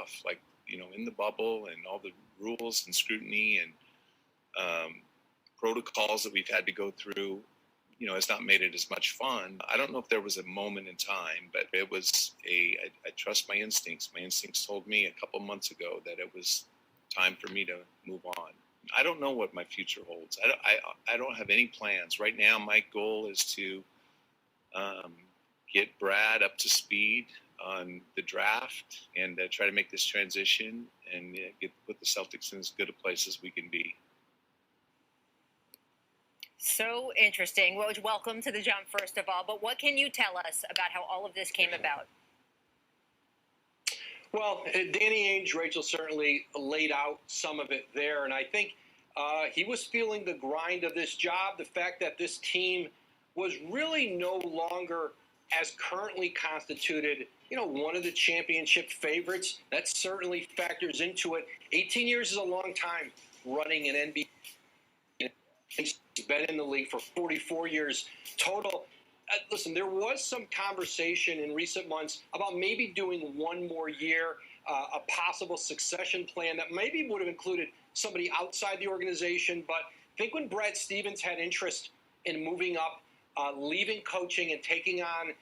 stuff, like, in the bubble and all the rules and scrutiny and protocols that we've had to go through, has not made it as much fun. I don't know if there was a moment in time, but it was I trust my instincts. My instincts told me a couple months ago that it was time for me to move on. I don't know what my future holds. I don't have any plans. Right now, my goal is to get Brad up to speed on the draft and try to make this transition and put the Celtics in as good a place as we can be. So interesting. Well, welcome to the jump, first of all. But what can you tell us about how all of this came about? Well, Danny Ainge, Rachel, certainly laid out some of it there. And I think he was feeling the grind of this job, the fact that this team was really no longer as currently constituted, one of the championship favorites. That certainly factors into it. 18 years is a long time running an NBA. He's been in the league for 44 years total. Listen, there was some conversation in recent months about maybe doing one more year, a possible succession plan that maybe would have included somebody outside the organization. But I think when Brad Stevens had interest in moving up, leaving coaching and taking on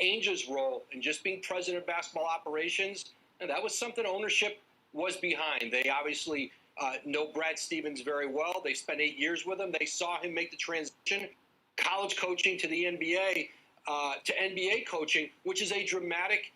Ainge's role and just being president of basketball operations, and that was something ownership was behind. They obviously know Brad Stevens very well. They spent 8 years with him. They saw him make the transition, college coaching to the NBA, to NBA coaching, which is a dramatic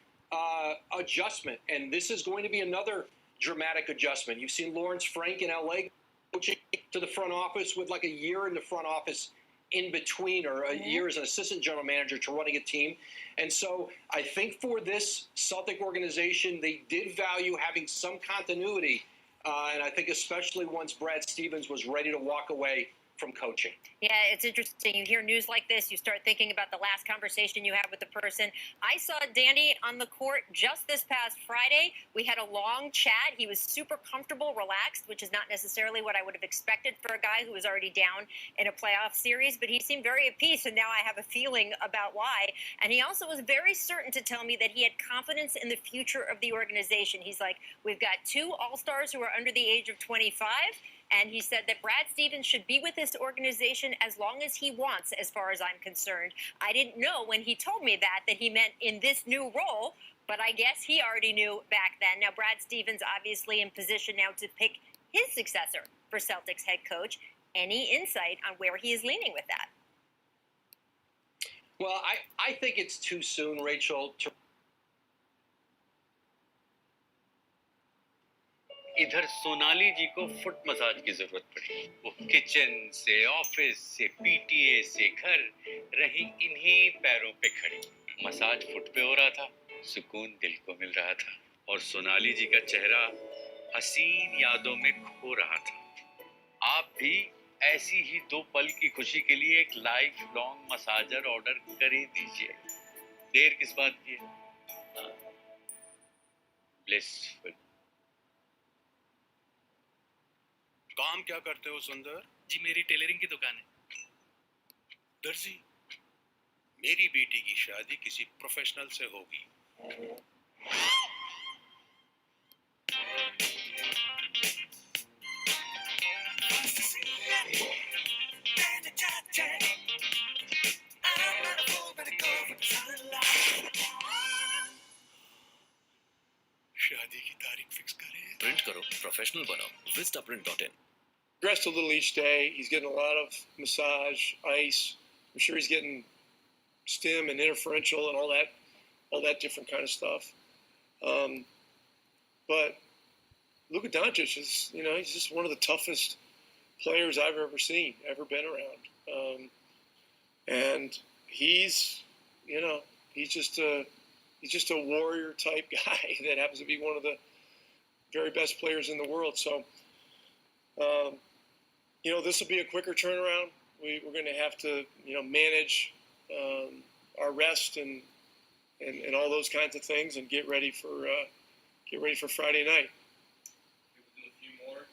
adjustment. And this is going to be another dramatic adjustment. You've seen Lawrence Frank in LA coaching to the front office with like a year in the front office in between, or a year as an assistant general manager to running a team. And so I think for this Celtic organization, they did value having some continuity. And I think especially once Brad Stevens was ready to walk away from coaching. Yeah, it's interesting. You hear news like this, you start thinking about the last conversation you had with the person. I saw Danny on the court just this past Friday. We had a long chat. He was super comfortable, relaxed, which is not necessarily what I would have expected for a guy who was already down in a playoff series, but he seemed very at peace, and now I have a feeling about why. And he also was very certain to tell me that he had confidence in the future of the organization. He's like, we've got 2 All-Stars who are under the age of 25, and he said that Brad Stevens should be with this organization as long as he wants, as far as I'm concerned. I didn't know when he told me that he meant in this new role, but I guess he already knew back then. Now, Brad Stevens obviously in position now to pick his successor for Celtics head coach. Any insight on where he is leaning with that? Well, I think it's too soon, Rachel, to इधर सोनाली जी को foot massage की जरूरत पड़ी। वो kitchen से, office से, PTA से घर रही इन्हीं पैरों पे खड़ी। मसाज फुट पे हो रहा था, सुकून दिल को मिल रहा था, और सोनाली जी का चेहरा हसीन यादों में खो रहा था। आप भी ऐसी ही 2 पल की खुशी के लिए एक लाइफ लॉन्ग मसाजर ऑर्डर कर ही दीजिए। देर किस बात की है? ब्लिसफुल। काम क्या करते हो सुंदर? जी मेरी टेलरिंग की दुकान है। दर्जी, मेरी बेटी की शादी किसी प्रोफेशनल से होगी। शादी की तारीख फिक्स करें। प्रिंट करो, प्रोफेशनल बनाओ, vistaprint.in. Progressed a little each day. He's getting a lot of massage, ice. I'm sure he's getting stim and interferential and all that different kind of stuff. But Luka Doncic is, he's just one of the toughest players I've ever seen, ever been around. And he's just a warrior type guy that happens to be one of the very best players in the world. So, this will be a quicker turnaround. We're going to have to, manage our rest and all those kinds of things, and get ready for Friday night. A few more,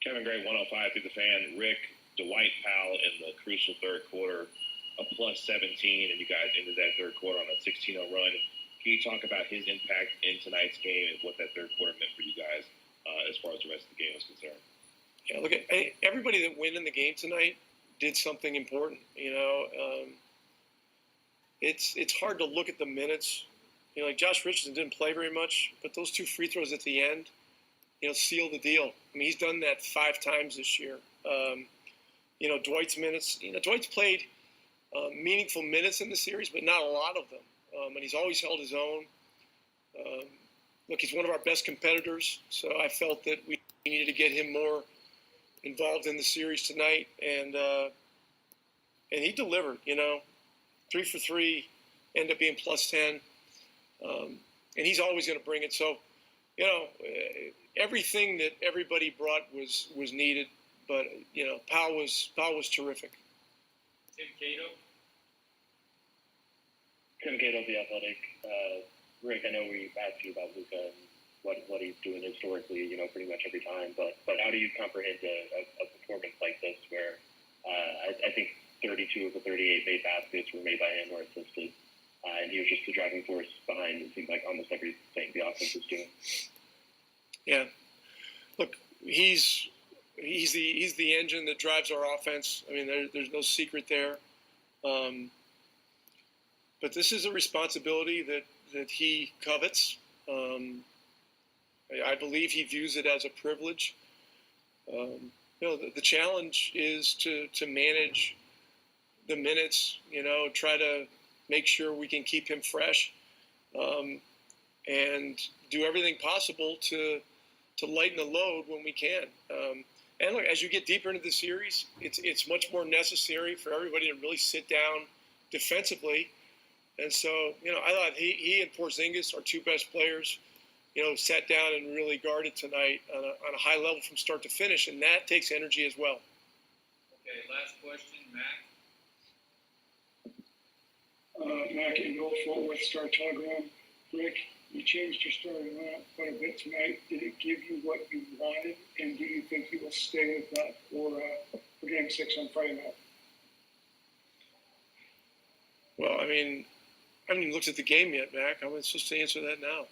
Kevin Gray, 105 through the fan. Rick, Dwight Powell in the crucial third quarter, a plus 17, and you guys ended that third quarter on a 16-0 run. Can you talk about his impact in tonight's game and what that third quarter meant for you guys as far as the rest of the game was concerned? Yeah, look, everybody that went in the game tonight did something important. It's hard to look at the minutes. Like Josh Richardson didn't play very much, but those 2 free throws at the end, sealed the deal. I mean, he's done that 5 times this year. Dwight's minutes. Dwight's played meaningful minutes in the series, but not a lot of them. And he's always held his own. Look, he's one of our best competitors, so I felt that we needed to get him more involved in the series tonight, and he delivered. 3 for 3, ended up being plus 10, and he's always going to bring it. So, everything that everybody brought was needed, but Powell was terrific. Tim Cato. Tim Cato, The Athletic. Rick, I know we asked you about Luka and what he's doing historically, pretty much every time. But how do you comprehend a performance like this where I think 32 of the 38 made baskets were made by him or assisted, and he was just the driving force behind, it seemed like, almost everything the offense was doing? Yeah. Look, he's the engine that drives our offense. I mean, there's no secret there. But this is a responsibility that he covets. I believe he views it as a privilege. The challenge is to manage the minutes, try to make sure we can keep him fresh, and do everything possible to lighten the load when we can. And look, as you get deeper into the series, it's much more necessary for everybody to really sit down defensively. And so, I thought he and Porzingis, our 2 best players, sat down and really guarded tonight on a high level from start to finish, and that takes energy as well. Okay, last question, Mac. Mac in North Fort Worth Star Telegram. Rick, you changed your starting lineup quite a bit tonight. Did it give you what you wanted, and do you think you will stay with that for Game 6 on Friday night? Well, I mean, I haven't even looked at the game yet, Mac. I'm supposed to answer that now.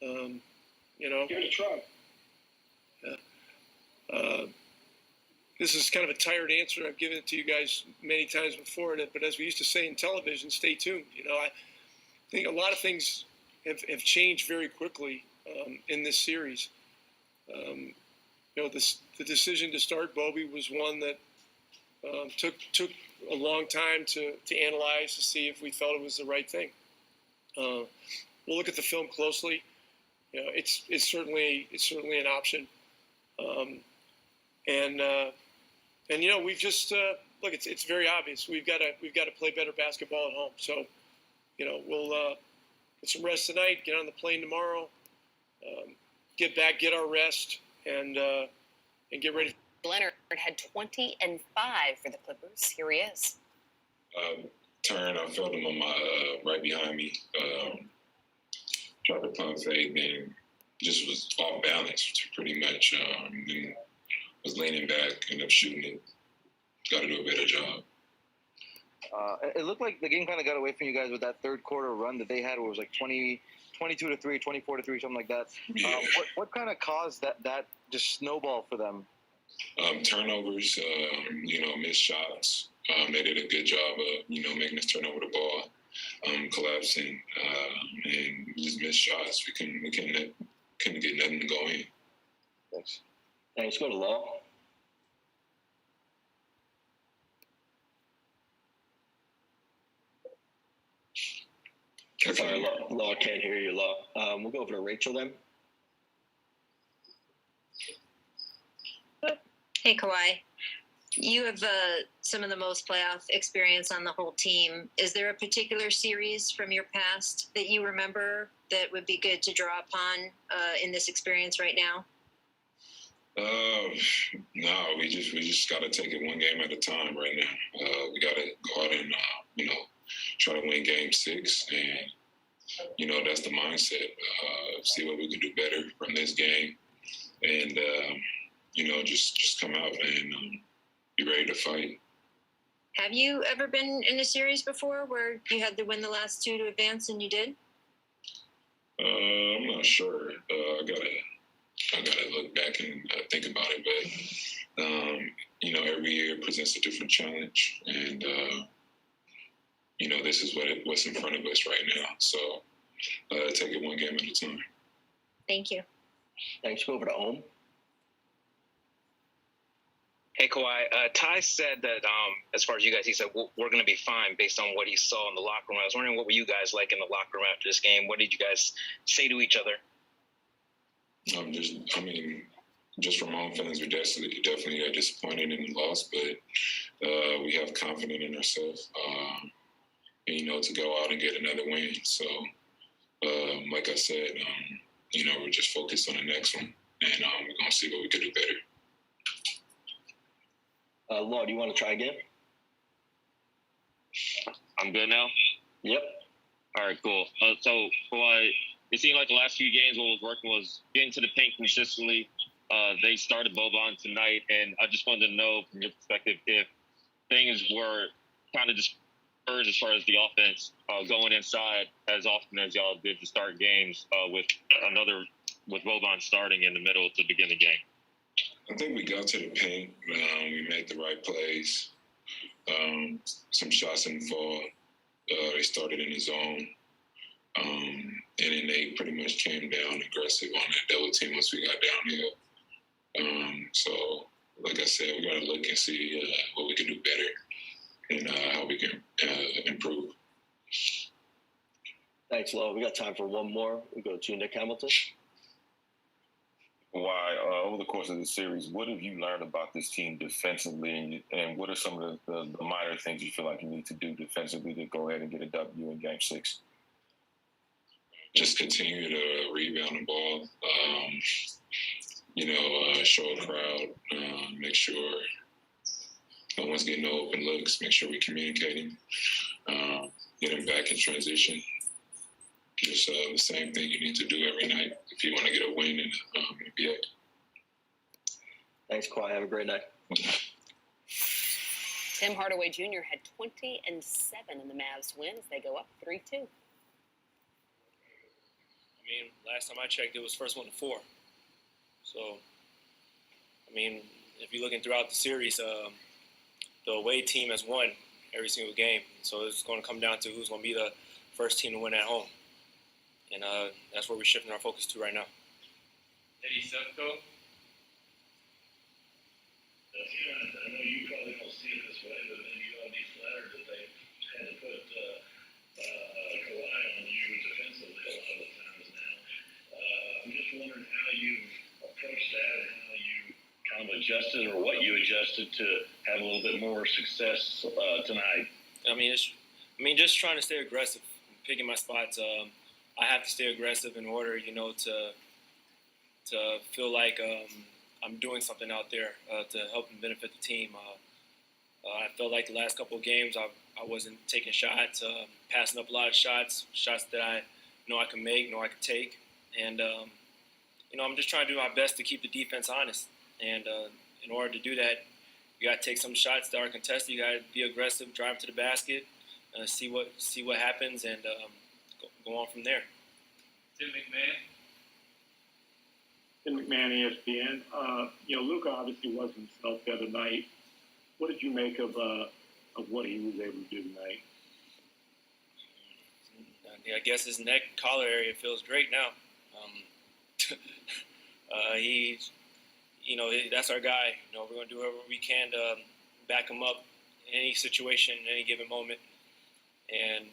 Give it a try. Yeah. This is kind of a tired answer. I've given it to you guys many times before, but as we used to say in television, stay tuned. I think a lot of things have changed very quickly in this series. The decision to start Bobby was one that took a long time to analyze to see if we felt it was the right thing. We'll look at the film closely. It's certainly an option. And we've just look. It's very obvious. We've got to play better basketball at home. So, we'll get some rest tonight. Get on the plane tomorrow. Get back, get our rest, and get ready. Leonard had 20 and 5 for the Clippers. Here he is. Turn, I felt him on my right behind me. Tried to pump fake, and just was off balance pretty much. And was leaning back, ended up shooting it. Got to do a better job. It looked like the game kind of got away from you guys with that third quarter run that they had, where it was like 22 to 3, 24 to 3, something like that. Yeah. What kind of caused that just snowball for them? Turnovers, missed shots. They did a good job of, making us turn over the ball, collapsing, and just missed shots. We couldn't get nothing to go in. Thanks. Hey, let's go to Law. Sorry, Law can't hear you, Law. We'll go over to Rachel then. Hey, Kawhi. You have some of the most playoff experience on the whole team. Is there a particular series from your past that you remember that would be good to draw upon in this experience right now? No, we just got to take it one game at a time right now. We got to go out and try to win Game 6, and that's the mindset. See what we can do better from this game, and just come out and be ready to fight. Have you ever been in a series before where you had to win the last 2 to advance and you did? sure. I gotta look back and think about it. But every year presents a different challenge, and this is what's in front of us right now. So take it one game at a time. Thank you. Thanks. Go over to Ohm. Hey, Kawhi. Ty said that as far as you guys, he said, we're going to be fine based on what he saw in the locker room. I was wondering, what were you guys like in the locker room after this game? What did you guys say to each other? Just from my own feelings, we definitely got disappointed in the loss, but we have confidence in ourselves, and, to go out and get another win. So, like I said, we're just focused on the next one, and we're going to see what we can do better. Law, do you want to try again? I'm good now? Yep. All right, cool. So, it seemed like the last few games what was working was getting to the paint consistently. They started Boban tonight, and I just wanted to know from your perspective if things were kind of dispersed as far as the offense going inside as often as y'all did to start games with Boban starting in the middle to begin the game. I think we got to the paint. We made the right plays. Some shots didn't fall. They started in the zone. And then they pretty much came down aggressive on that double team once we got downhill. So, like I said, we got to look and see what we can do better and how we can improve. Thanks, Law. We got time for one more. We go to Nick Hamilton. Why, over the course of the series, what have you learned about this team defensively, and what are some of the minor things you feel like you need to do defensively to go ahead and get a W in Game 6? Just continue to rebound the ball, show a crowd, make sure no one's getting no open looks, make sure we're communicating, get them back in transition. Just the same thing you need to do every night if you want to get a win in the NBA. Thanks, Kawhi. Have a great night. Tim Hardaway Jr. had 20 and 7 in the Mavs win as they go up 3-2. Last time I checked, it was first one to 4. So, if you're looking throughout the series, the away team has won every single game. So it's going to come down to who's going to be the first team to win at home. And that's where we're shifting our focus to right now. Eddie Sefko. I know you probably don't see it this way, but maybe you ought to be flattered that they had to put Kawhi on you defensively a lot of the times now. I'm just wondering how you approached that and how you kind of adjusted or what you adjusted to have a little bit more success tonight. Just trying to stay aggressive, picking my spots. I have to stay aggressive in order, to feel like I'm doing something out there to help and benefit the team. I felt like the last couple of games I wasn't taking shots, passing up a lot of shots that I know I can make, know I can take. And, I'm just trying to do my best to keep the defense honest. And in order to do that, you got to take some shots that are contested. You got to be aggressive, drive to the basket, see what happens, and go on from there. Tim McMahon. Tim McMahon, ESPN. Luka obviously wasn't himself the other night. What did you make of what he was able to do tonight? I guess his neck collar area feels great now. That's our guy. We're going to do whatever we can to back him up in any situation, in any given moment. And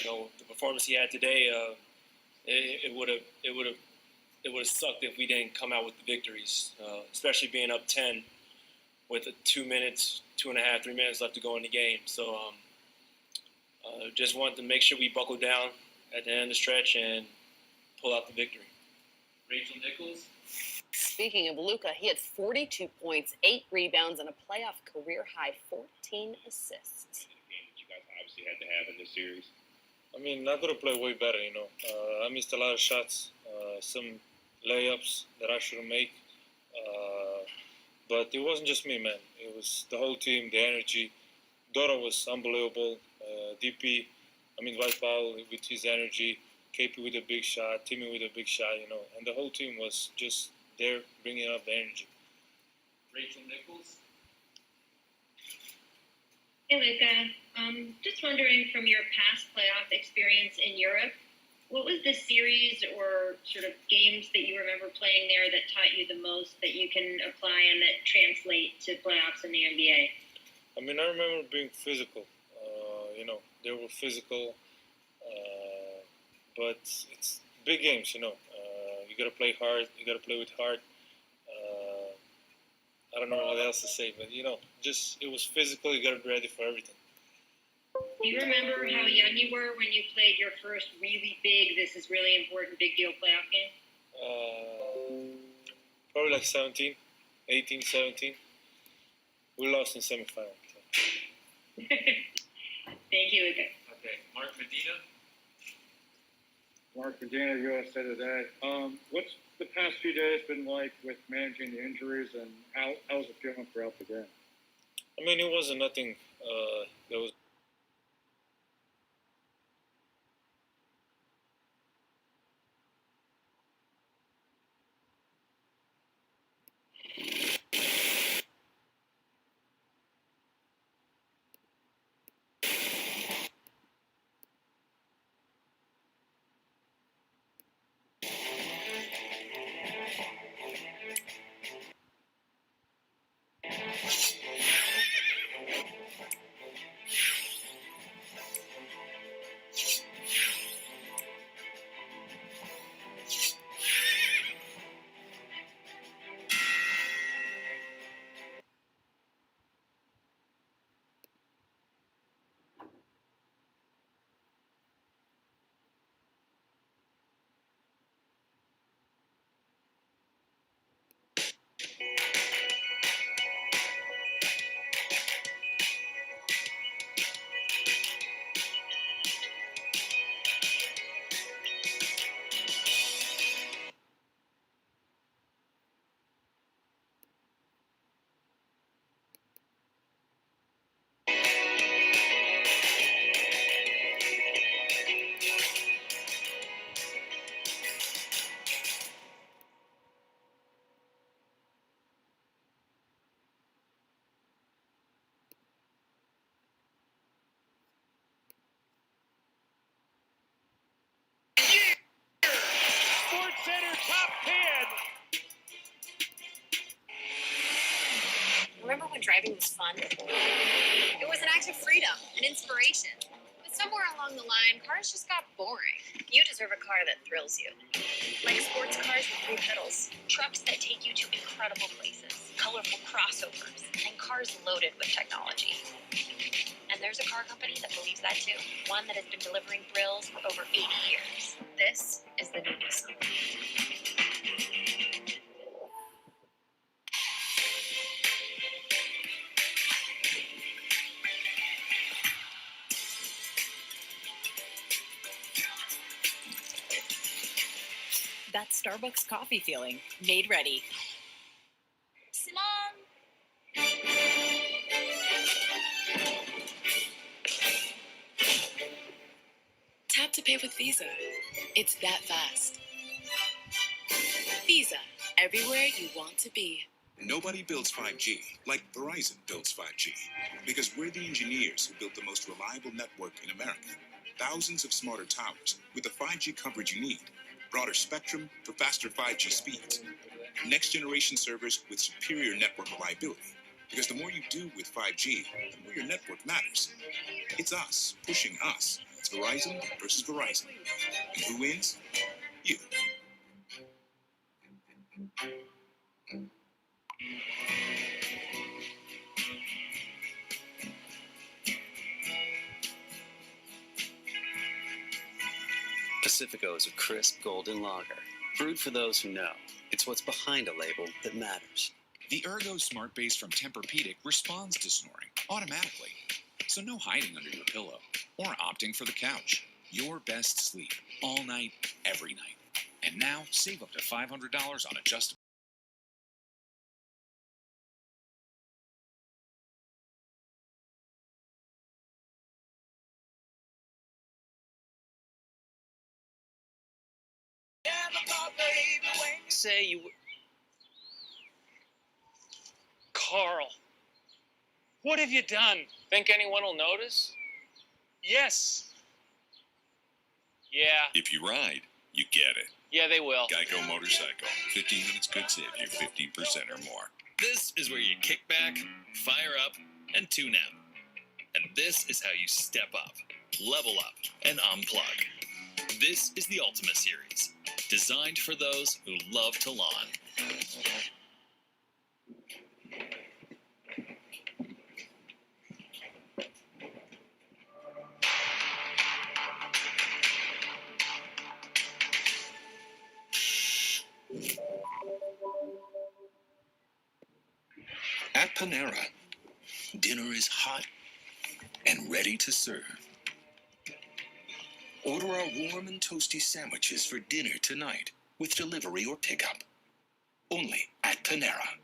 the performance he had today, it would have sucked if we didn't come out with the victories, especially being up 10 with 2 minutes, 2.5, 3 minutes left to go in the game. So just wanted to make sure we buckle down at the end of the stretch and pull out the victory. Rachel Nichols. Speaking of Luka, he had 42 points, 8 rebounds, and a playoff career-high 14 assists. You guys obviously had to have in this series. I could have played way better, I missed a lot of shots, some layups that I shouldn't make. But it wasn't just me, man. It was the whole team, the energy. Dora was unbelievable. DP, Dwight Powell with his energy. KP with a big shot, Timmy with a big shot, you know, and the whole team was just there bringing up the energy. Rachel Nichols. Hey, Luca. Just wondering from your past playoff experience in Europe, what was the series or sort of games that you remember playing there that taught you the most that you can apply and that translate to playoffs in the NBA? I mean, I remember being physical. You know, they were physical, but it's big games, you know. You got to play hard. You got to play with heart. I don't know what else to say, but, you know, just it was physical. You got to be ready for everything. Do you remember how young you were when you played your first really big, this is really important, big deal playoff game? Probably like 17, 18, 17. We lost in semifinal. So. Thank you, Luca. Okay, Mark Medina. Mark Medina, USA Today. What's the past few days been like with managing the injuries, and how's it feeling throughout the game? I mean, it wasn't nothing that was. SportsCenter Top 10. Remember when driving was fun? It was an act of freedom, an inspiration. But somewhere along the line, cars just got boring. You deserve a car that thrills you. Like sports cars with 3 pedals, trucks that take you to incredible places, colorful crossovers, and cars loaded with technology. And there's a car company that believes that too. One that has been delivering thrills for over 80 years. This is the new Nissan. That Starbucks coffee feeling, made ready. Mom! Tap to pay with Visa. It's that fast. Visa, everywhere you want to be. Nobody builds 5G like Verizon builds 5G, because we're the engineers who built the most reliable network in America. Thousands of smarter towers with the 5G coverage you need, broader spectrum for faster 5G speeds, next generation servers with superior network reliability. Because the more you do with 5G, the more your network matters. It's us pushing us. It's Verizon versus Verizon. And who wins? You. Pacifico is a crisp golden lager, brewed for those who know. It's what's behind a label that matters. The Ergo Smart Base from Tempur-Pedic responds to snoring automatically. So no hiding under your pillow or opting for the couch. Your best sleep all night, every night. And now save up to $500 on adjustable Say you. Carl, what have you done? Think anyone will notice? Yes. Yeah. If you ride, you get it. Yeah, they will. Geico Motorcycle. 15 minutes could save you 15% or more. This is where you kick back, fire up, and tune out. And this is how you step up, level up, and unplug. This is the Ultima Series, designed for those who love to lawn. At Panera, dinner is hot and ready to serve. Order our warm and toasty sandwiches for dinner tonight with delivery or pickup. Only at Panera.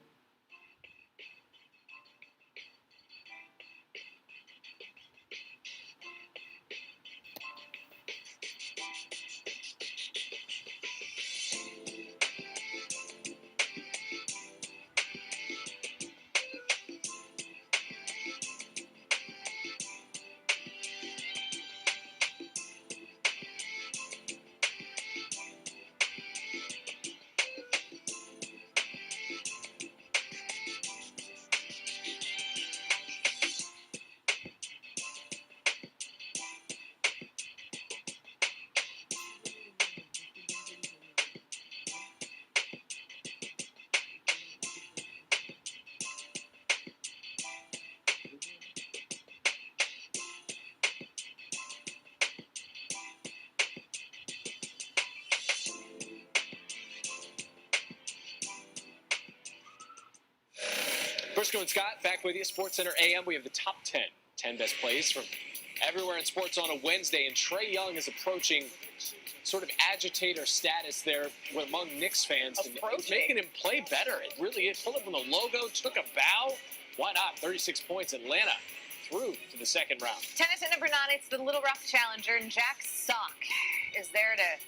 Briscoe and Scott back with you. SportsCenter AM. We have the top 10 best plays from everywhere in sports on a Wednesday. And Trae Young is approaching sort of agitator status there among Knicks fans. And it's making him play better. It really is. Pulled up from the logo, took a bow. Why not? 36 points. Atlanta through to the second round. Tennis at number 9, it's the Little Rock Challenger, and Jack Sock is there to,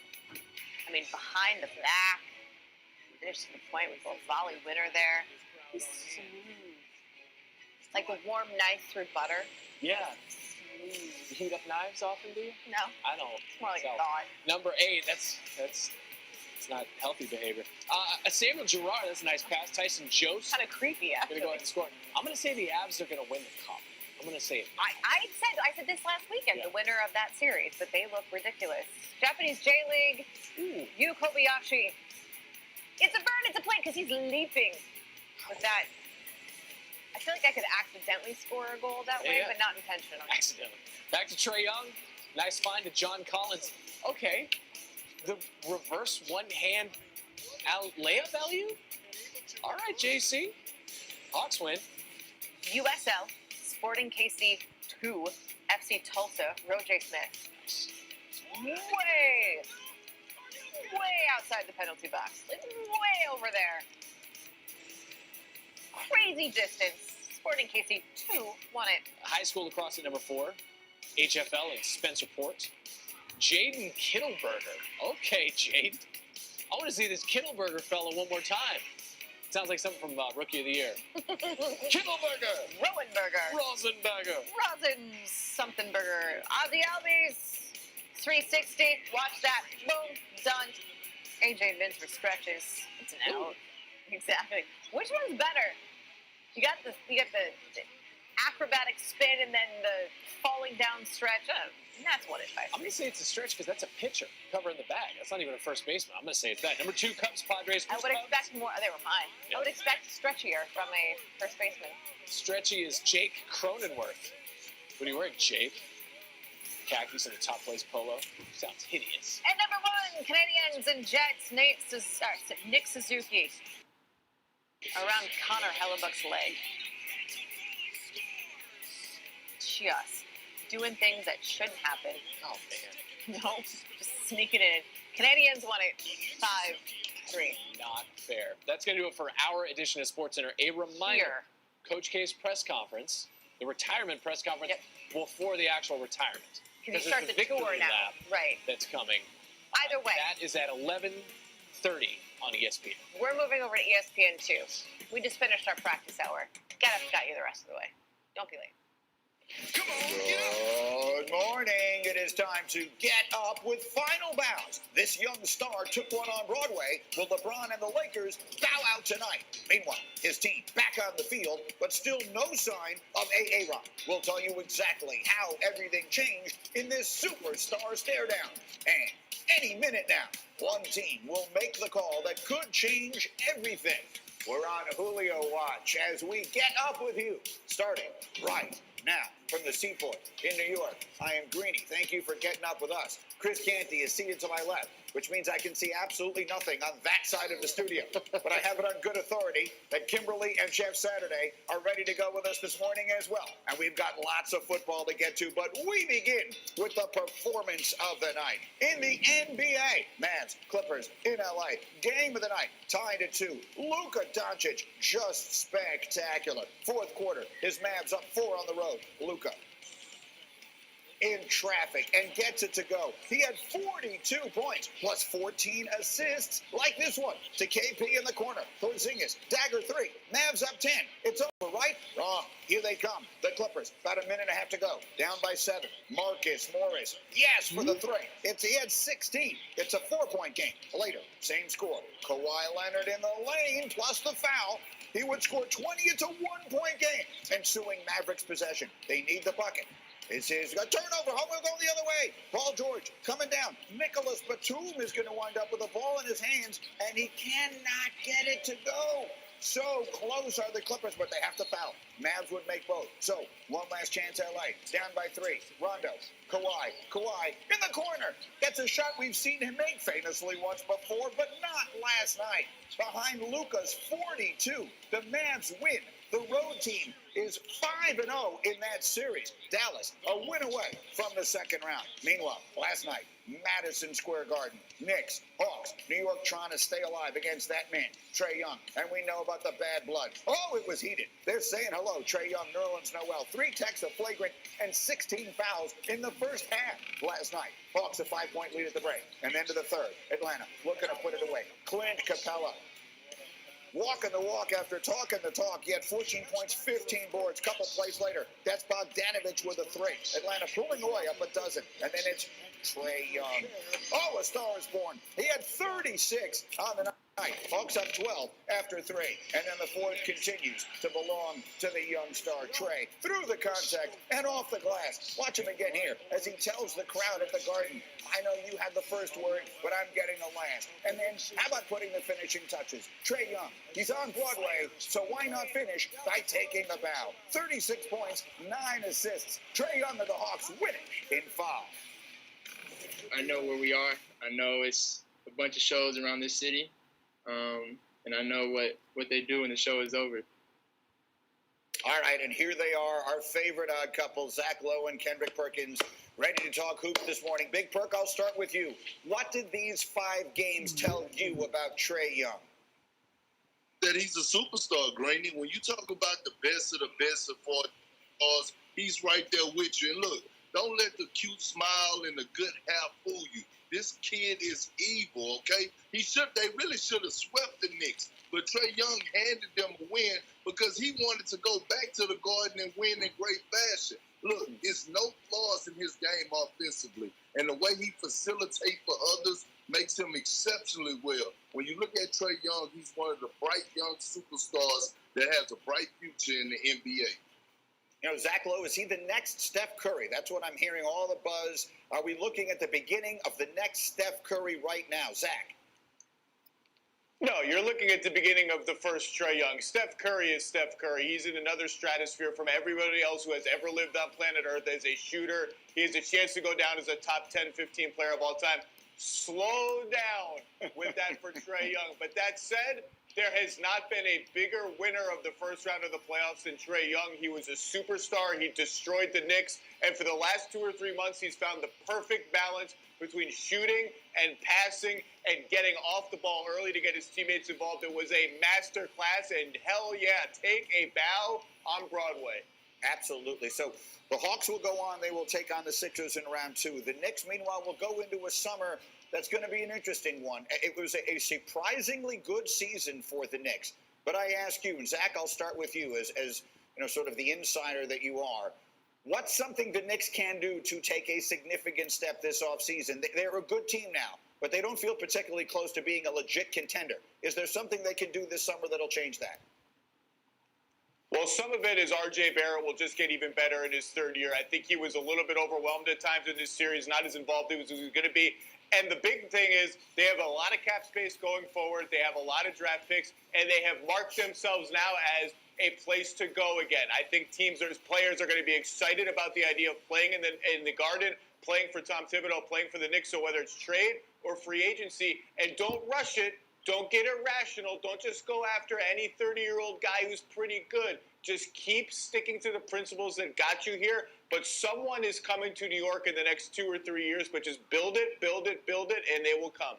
behind the back. Finish the point with a volley winner there. He's smooth. Like a warm knife through butter. Yeah. You heat up knives often, do you? No. I don't. It's more like a thought. Number 8, that's it's not healthy behavior. Samuel Girard, that's a nice pass. Tyson Jost. Kind of creepy, actually. Going to go ahead and score. I'm going to say the Avs are going to win the cup. I'm going to say it. I said this last weekend, the winner of that series, but they look ridiculous. Japanese J-League, Yu Kobayashi. It's a bird, it's a plane, because he's leaping with that. I feel like I could accidentally score a goal that way, but not intentionally. Accidentally. Back to Trae Young. Nice find to John Collins. Okay. The reverse one-hand layup value? All right, JC. Hawks win. USL, Sporting KC 2, FC Tulsa, Roger Smith. Way outside the penalty box. Like, way over there. Crazy distance. Sporting KC 2 won it. High school lacrosse at number 4. HFL and Spencer Port. Jaden Kittleberger. Okay, Jaden. I want to see this Kittleberger fella one more time. Sounds like something from Rookie of the Year. Kittleberger. Rowenberger. Rosenberger. Somethingberger. Ozzy Albies. 360. Watch that. Boom. Done. AJ Vince for stretches. It's an out. Exactly. Which one's better? You got the acrobatic spin and then the falling down stretch. That's what it is. I'm going to say it's a stretch because that's a pitcher covering the bag. That's not even a first baseman. I'm going to say it's that. Number 2, Cubs, Padres. I would expect more. They were mine. Yeah. I would expect stretchier from a first baseman. Stretchy is Jake Cronenworth. What are you wearing, Jake? Khakis and a top place polo. Sounds hideous. And number 1, Canadians and Jets, Nick Suzuki. Around Connor Hellebuck's leg. Just doing things that shouldn't happen. Oh, man. No, just sneaking it in. Canadians won it 5-3. Not fair. That's going to do it for our edition of SportsCenter. A reminder, Coach K's press conference, the retirement press conference before the actual retirement. Because you start the tour now. Right. That's coming. Either way. That is at 11 6:30 on ESPN. We're moving over to ESPN 2. We just finished our practice hour. Got you the rest of the way. Don't be late. Good morning. It is time to get up with Final Bounce. This young star took one on Broadway. Will LeBron and the Lakers bow out tonight? Meanwhile, his team back on the field, but still no sign of Aaron. We'll tell you exactly how everything changed in this superstar stare down. And any minute now, one team will make the call that could change everything. We're on Julio watch as we get up with you, starting right now from the Seaport in New York. I am Greeny. Thank you for getting up with us. Chris Canty is seated to my left, which means I can see absolutely nothing on that side of the studio. But I have it on good authority that Kimberly and Chef Saturday are ready to go with us this morning as well. And we've got lots of football to get to, but we begin with the performance of the night. In the NBA, Mavs, Clippers in LA. Game of the night, tied at 2. Luka Doncic, just spectacular. Fourth quarter, his Mavs up 4 on the road. Luka in traffic and gets it to go. He had 42 points plus 14 assists like this one to KP in the corner. Porzingis, dagger 3. Mavs up 10. It's over, right? Wrong. Here they come. The Clippers, about a minute and a half to go. Down by 7. Marcus Morris, yes, for the 3. He had 16. It's a 4-point game. Later, same score. Kawhi Leonard in the lane plus the foul. He would score 20. It's a 1-point game. Ensuing Mavericks possession. They need the bucket. This is a turnover. Home will go the other way. Paul George coming down. Nicholas Batum is going to wind up with the ball in his hands, and he cannot get it to go. So close are the Clippers, but they have to foul. Mavs would make both. So, one last chance, LA. Down by 3. Rondo. Kawhi in the corner. That's a shot we've seen him make famously once before, but not last night. Behind Luka's 42, the Mavs win. The road team is 5-0 in that series. Dallas, a win away from the second round. Meanwhile, last night, Madison Square Garden, Knicks, Hawks, New York trying to stay alive against that man, Trae Young. And we know about the bad blood. Oh, it was heated. They're saying hello, Trae Young, Nerlens Noel. 3 techs of flagrant and 16 fouls in the first half last night. Hawks a 5-point lead at the break. And then to the third, Atlanta looking to put it away. Clint Capella walking the walk after talking the talk. He had 14 points, 15 boards. Couple plays later, that's Bogdanovich with a 3. Atlanta pulling away up a dozen. And then it's Trae Young. Oh, a star is born. He had 36 on the night. Hawks up 12 after 3. And then the fourth continues to belong to the young star, Trae. Through the contact and off the glass. Watch him again here as he tells the crowd at the Garden, I know you had the first word, but I'm getting the last. And then how about putting the finishing touches? Trae Young, he's on Broadway, so why not finish by taking the bow? 36 points, 9 assists. Trae Young of the Hawks winning in 5. I know where we are. I know it's a bunch of shows around this city. And I know what they do when the show is over. All right, and here they are, our favorite odd couple, Zach Lowe and Kendrick Perkins, ready to talk hoops this morning. Big Perk, I'll start with you. What did these 5 games tell you about Trae Young? That he's a superstar, Granny. When you talk about the best of the best of stars, he's right there with you. And look, don't let the cute smile and the good hair fool you. This kid is evil, okay? They really should have swept the Knicks. But Trae Young handed them a win because he wanted to go back to the Garden and win in great fashion. Look, it's no flaws in his game offensively. And the way he facilitates for others makes him exceptionally well. When you look at Trae Young, he's one of the bright young superstars that has a bright future in the NBA. You know, Zach Lowe, is he the next Steph Curry? That's what I'm hearing, all the buzz. Are we looking at the beginning of the next Steph Curry right now? Zach? No, you're looking at the beginning of the first Trae Young. Steph Curry is Steph Curry. He's in another stratosphere from everybody else who has ever lived on planet Earth as a shooter. He has a chance to go down as a top 10, 15 player of all time. Slow down with that for Trae Young. But that said, there has not been a bigger winner of the first round of the playoffs than Trae Young. He was a superstar. He destroyed the Knicks. And for the last 2 or 3 months, he's found the perfect balance between shooting and passing and getting off the ball early to get his teammates involved. It was a master class, and hell yeah, take a bow on Broadway. Absolutely. So the Hawks will go on. They will take on the Sixers in round 2. The Knicks, meanwhile, will go into a summer that's going to be an interesting one. It was a surprisingly good season for the Knicks. But I ask you, and Zach, I'll start with you as you know, sort of the insider that you are. What's something the Knicks can do to take a significant step this offseason? They're a good team now, but they don't feel particularly close to being a legit contender. Is there something they can do this summer that'll change that? Well, some of it is R.J. Barrett will just get even better in his third year. I think he was a little bit overwhelmed at times in this series, not as involved as he was going to be. And the big thing is they have a lot of cap space going forward. They have a lot of draft picks, and they have marked themselves now as a place to go again. I think players are going to be excited about the idea of playing in the Garden, playing for Tom Thibodeau, playing for the Knicks. So whether it's trade or free agency, and don't rush it. Don't get irrational. Don't just go after any 30-year-old guy who's pretty good. Just keep sticking to the principles that got you here. But someone is coming to New York in the next 2 or 3 years. But just build it, build it, build it, and they will come.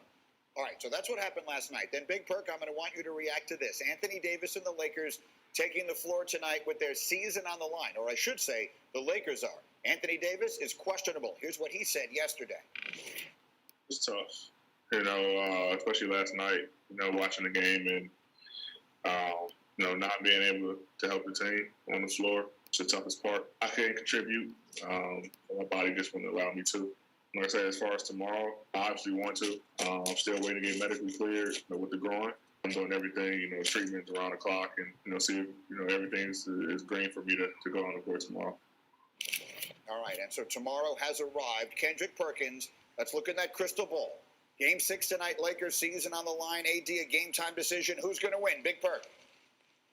All right, so that's what happened last night. Then, Big Perk, I'm going to want you to react to this. Anthony Davis and the Lakers taking the floor tonight with their season on the line. Or I should say, the Lakers are. Anthony Davis is questionable. Here's what he said yesterday. It's tough. You know, especially last night, you know, watching the game and, you know, not being able to help the team on the floor. It's the toughest part. I can't contribute. My body just wouldn't allow me to. Like I said, as far as tomorrow, I obviously want to. I'm still waiting to get medically cleared with the groin. I'm doing everything, you know, treatments around the clock and, you know, see if, you know, everything is green for me to go on the court tomorrow. All right, and so tomorrow has arrived. Kendrick Perkins, let's look at that crystal ball. Game 6 tonight, Lakers season on the line. AD, a game-time decision. Who's going to win? Big Perk.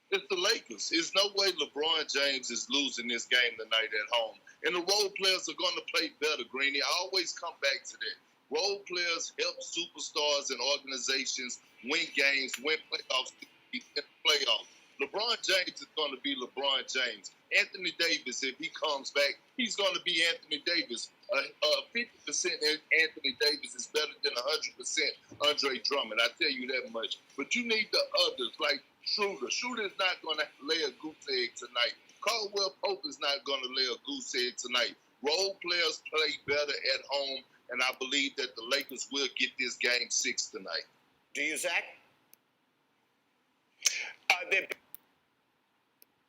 It's the Lakers. There's no way LeBron James is losing this game tonight at home. And the role players are going to play better, Greeny. I always come back to that. Role players help superstars and organizations win games, win playoffs, playoffs. LeBron James is going to be LeBron James. Anthony Davis, if he comes back, he's going to be Anthony Davis. 50% Anthony Davis is better than 100% Andre Drummond. I tell you that much. But you need the others like Schroeder. Schroeder is not going to lay a goose egg tonight. Caldwell Pope is not going to lay a goose egg tonight. Role players play better at home, and I believe that the Lakers will get this game 6 tonight. Do you, Zach? They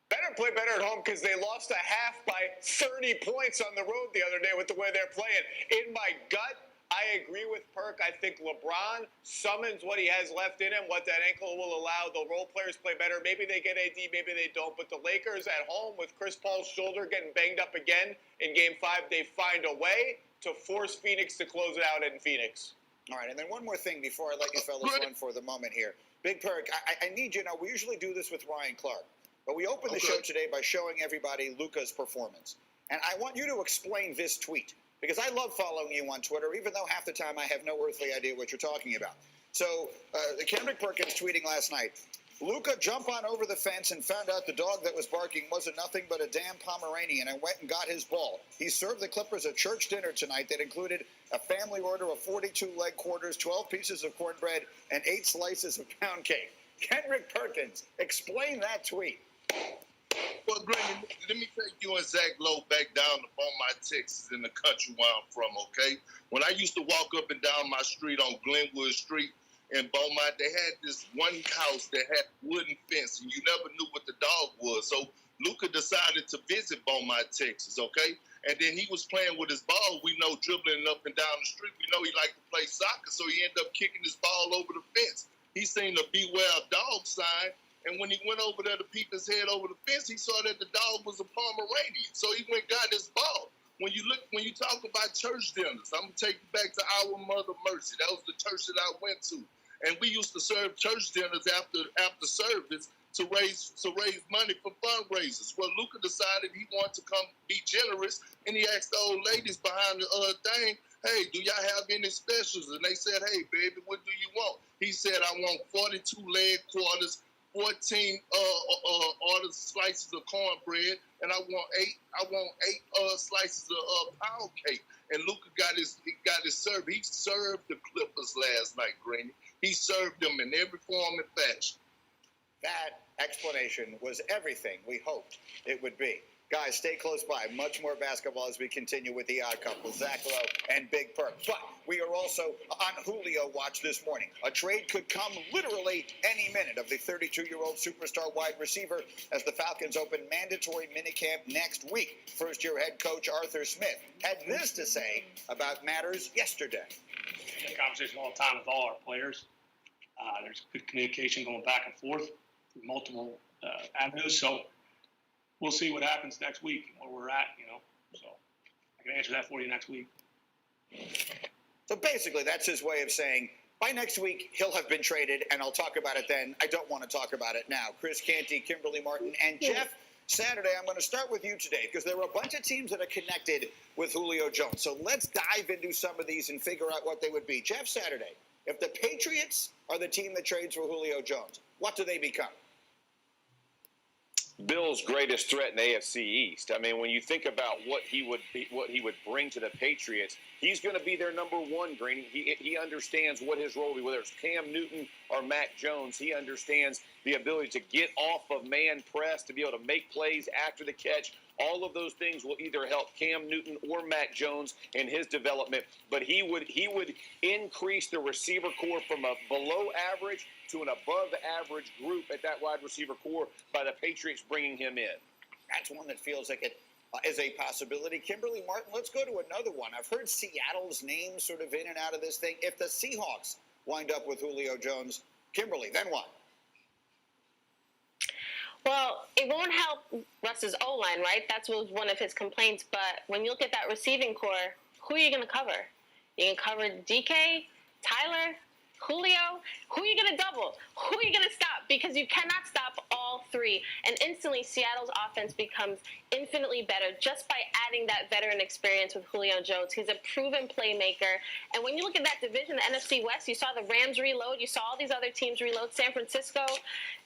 better play better at home because they lost a half by 30 points on the road the other day with the way they're playing. In my gut, I agree with Perk. I think LeBron summons what he has left in him, what that ankle will allow. The role players play better. Maybe they get AD, maybe they don't. But the Lakers at home with Chris Paul's shoulder getting banged up again in Game 5, they find a way to force Phoenix to close it out in Phoenix. All right, and then one more thing before I let you fellas run for the moment here. Big Perk, I need you. Now, we usually do this with Ryan Clark, but we opened the show today by showing everybody Luka's performance. And I want you to explain this tweet, because I love following you on Twitter, even though half the time I have no earthly idea what you're talking about. So, Kendrick Perkins tweeting last night, Luka jumped on over the fence and found out the dog that was barking wasn't nothing but a damn Pomeranian and went and got his ball. He served the Clippers a church dinner tonight that included a family order of 42 leg quarters, 12 pieces of cornbread, and 8 slices of pound cake. Kendrick Perkins, explain that tweet. Well, Grady, let me take you and Zach Lowe back down to Beaumont, Texas, in the country where I'm from, okay? When I used to walk up and down my street on Glenwood Street in Beaumont, they had this one house that had wooden fence, and you never knew what the dog was. So Luka decided to visit Beaumont, Texas, okay? And then he was playing with his ball, we know, dribbling up and down the street. We know he liked to play soccer, so he ended up kicking his ball over the fence. He seen the Beware Dog sign, and when he went over there to peep his head over the fence, he saw that the dog was a Pomeranian. So he went and got his ball. When you talk about church dinners, I'm gonna take you back to Our Mother Mercy. That was the church that I went to, and we used to serve church dinners after service to raise money for fundraisers. Well, Luka decided he wanted to come be generous, and he asked the old ladies behind the thing, "Hey, do y'all have any specials?" And they said, "Hey, baby, what do you want?" He said, "I want 42 leg quarters, 14 slices of cornbread, and I want eight slices of pound cake." And Luka got his serve. He served the Clippers last night, Greeny. He served them in every form and fashion. That explanation was everything we hoped it would be. Guys, stay close by. Much more basketball as we continue with the odd couple, Zach Lowe and Big Perk. But we are also on Julio watch this morning. A trade could come literally any minute of the 32-year-old superstar wide receiver as the Falcons open mandatory minicamp next week. First-year head coach Arthur Smith had this to say about matters yesterday. I have conversation all the time with all our players. There's good communication going back and forth through multiple avenues. So we'll see what happens next week, where we're at, So I can answer that for you next week. So basically, that's his way of saying, by next week, he'll have been traded, and I'll talk about it then. I don't want to talk about it now. Chris Canty, Kimberly Martin, and Jeff Saturday. I'm going to start with you today because there are a bunch of teams that are connected with Julio Jones. So let's dive into some of these and figure out what they would be. Jeff Saturday, if the Patriots are the team that trades for Julio Jones, what do they become? Bill's greatest threat in the AFC East. I mean, when you think about what he would bring to the Patriots, he's going to be their number one, Greeny. He understands what his role will be, whether it's Cam Newton or Mac Jones. He understands the ability to get off of man press, to be able to make plays after the catch. All of those things will either help Cam Newton or Mac Jones in his development, but he would increase the receiver core from a below average to an above average group at that wide receiver core by the Patriots bringing him in. That's one that feels like it is a possibility. Kimberly Martin, let's go to another one. I've heard Seattle's name sort of in and out of this thing. If the Seahawks wind up with Julio Jones, Kimberly, then what? Well, it won't help Russ's O-line, right? That's one of his complaints. But when you look at that receiving core, who are you going to cover? You can cover DK, Tyler, Julio. Who are you going to double? Who are you going to stop? Because you cannot stop all three. And instantly, Seattle's offense becomes infinitely better just by adding that veteran experience with Julio Jones. He's a proven playmaker. And when you look at that division, the NFC West, you saw the Rams reload. You saw all these other teams reload, San Francisco.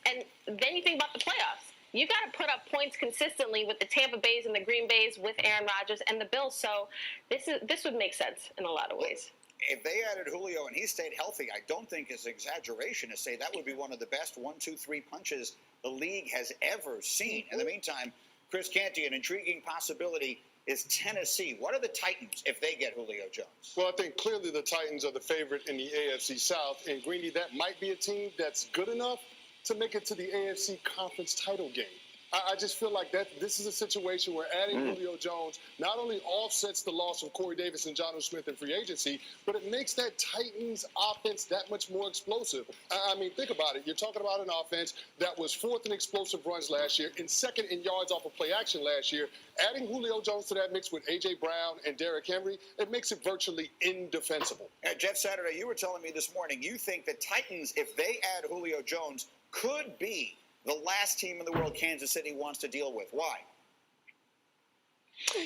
And then you think about the playoffs. You got to put up points consistently with the Tampa Bays and the Green Bays with Aaron Rodgers and the Bills. So this would make sense in a lot of ways. If they added Julio and he stayed healthy, I don't think it's exaggeration to say that would be one of the best 1-2-3 punches the league has ever seen. In the meantime, Chris Canty, an intriguing possibility is Tennessee. What are the Titans if they get Julio Jones? Well, I think clearly the Titans are the favorite in the AFC South. And, Greeny, that might be a team that's good enough to make it to the AFC Conference title game. I just feel like this is a situation where adding Julio Jones not only offsets the loss of Corey Davis and Jonnu Smith in free agency, but it makes that Titans offense that much more explosive. I mean, think about it. You're talking about an offense that was fourth in explosive runs last year and second in yards off of play action last year. Adding Julio Jones to that mix with A.J. Brown and Derrick Henry, it makes it virtually indefensible. Jeff Saturday, you were telling me this morning you think the Titans, if they add Julio Jones, could be the last team in the world Kansas City wants to deal with. Why?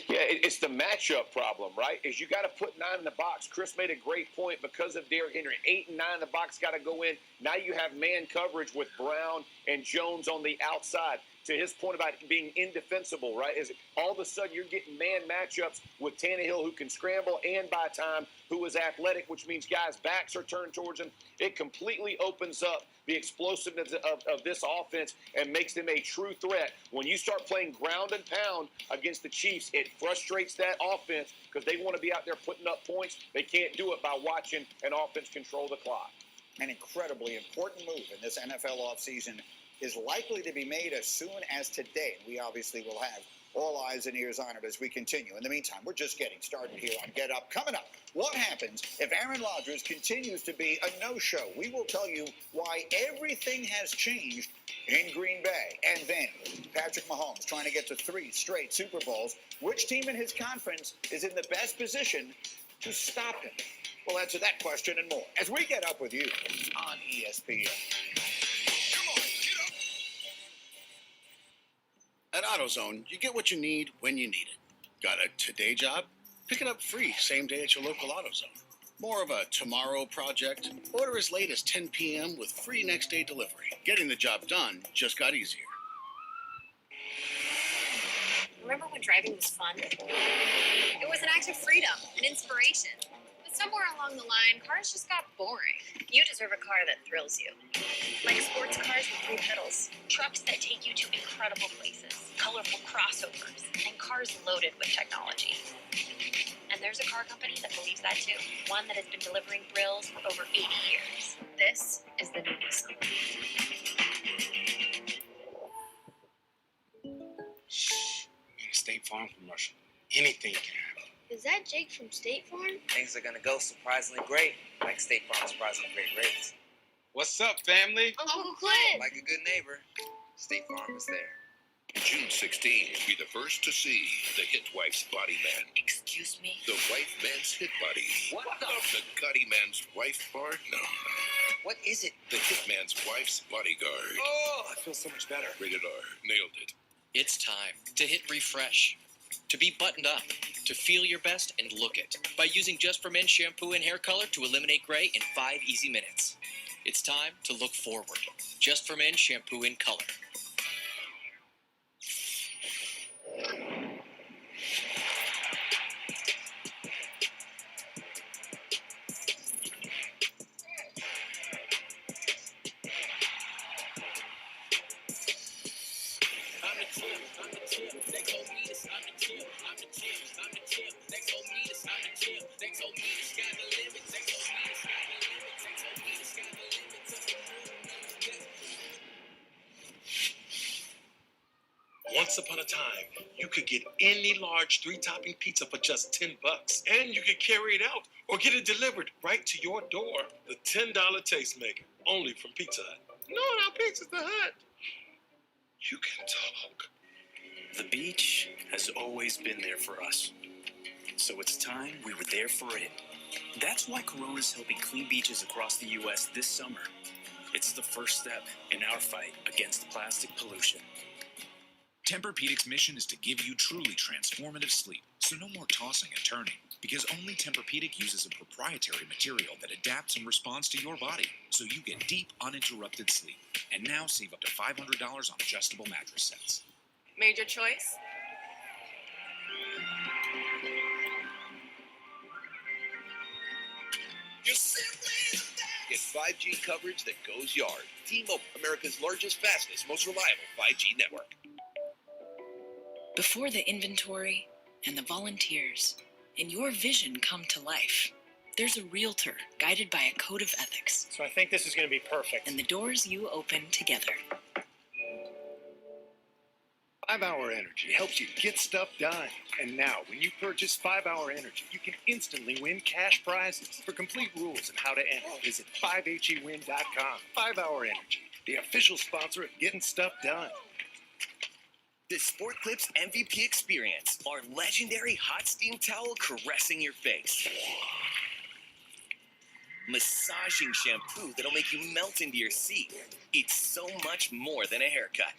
Yeah, it's the matchup problem, right? Is you got to put 9 in the box. Chris made a great point because of Derrick Henry. 8 and 9 in the box got to go in. Now you have man coverage with Brown and Jones on the outside. To his point about being indefensible, right? Is all of a sudden you're getting man matchups with Tannehill who can scramble and by time who is athletic, which means guys' backs are turned towards him. It completely opens up the explosiveness of this offense and makes them a true threat. When you start playing ground and pound against the Chiefs, it frustrates that offense because they want to be out there putting up points. They can't do it by watching an offense control the clock. An incredibly important move in this NFL offseason is likely to be made as soon as today. We obviously will have all eyes and ears on it as we continue. In the meantime, we're just getting started here on Get Up. Coming up, what happens if Aaron Rodgers continues to be a no-show? We will tell you why everything has changed in Green Bay. And then Patrick Mahomes trying to get to 3 straight Super Bowls. Which team in his conference is in the best position to stop him? We'll answer that question and more as we get up with you on ESPN. At AutoZone, you get what you need when you need it. Got a today job? Pick it up free same day at your local AutoZone. More of a tomorrow project? Order as late as 10 p.m. with free next day delivery. Getting the job done just got easier. Remember when driving was fun? It was an act of freedom, an inspiration. But somewhere along the line, cars just got boring. You deserve a car that thrills you. Like sports cars with 3 pedals, trucks that take you to incredible places, colorful crossovers, and cars loaded with technology. And there's a car company that believes that too, one that has been delivering thrills for over 80 years. This is the new Nissan. State Farm commercial. Anything can happen. Is that Jake from State Farm? Things are gonna go surprisingly great, like State Farm's surprisingly great rates. What's up, family? Uncle Clint! Like a good neighbor, State Farm is there. June 16th, be the first to see the Hit Wife's Body Man. Excuse me? The Wife Man's Hit Body. What the? The Cuddy Man's Wife Bar? No. What is it? The Hit Man's Wife's Bodyguard. Oh, I feel so much better. Rated R. Nailed it. It's time to hit refresh, to be buttoned up, to feel your best and look it by using Just for Men shampoo and hair color to eliminate gray in 5 easy minutes. It's time to look forward. Just for Men shampoo in color. Once upon a time, you could get any large 3-topping pizza for just $10, and you could carry it out or get it delivered right to your door. The $10 Tastemaker, only from Pizza Hut. No, not Pizza Hut. You can talk. The beach has always been there for us. So it's time we were there for it. That's why Corona's helping clean beaches across the U.S. this summer. It's the first step in our fight against plastic pollution. Tempur-Pedic's mission is to give you truly transformative sleep, so no more tossing and turning, because only Tempur-Pedic uses a proprietary material that adapts and responds to your body, so you get deep, uninterrupted sleep. And now save up to $500 on adjustable mattress sets. Made your choice? Get 5G coverage that goes yard. T-Mobile, America's largest, fastest, most reliable 5G network. Before the inventory and the volunteers and your vision come to life, there's a realtor guided by a code of ethics. So I think this is going to be perfect. And the doors you open together. 5-Hour Energy helps you get stuff done. And now, when you purchase 5-Hour Energy, you can instantly win cash prizes. For complete rules and how to enter, visit 5hewin.com. 5-Hour Energy, the official sponsor of getting stuff done. The Sport Clips MVP experience, our legendary hot steam towel caressing your face. Massaging shampoo that'll make you melt into your seat. It's so much more than a haircut.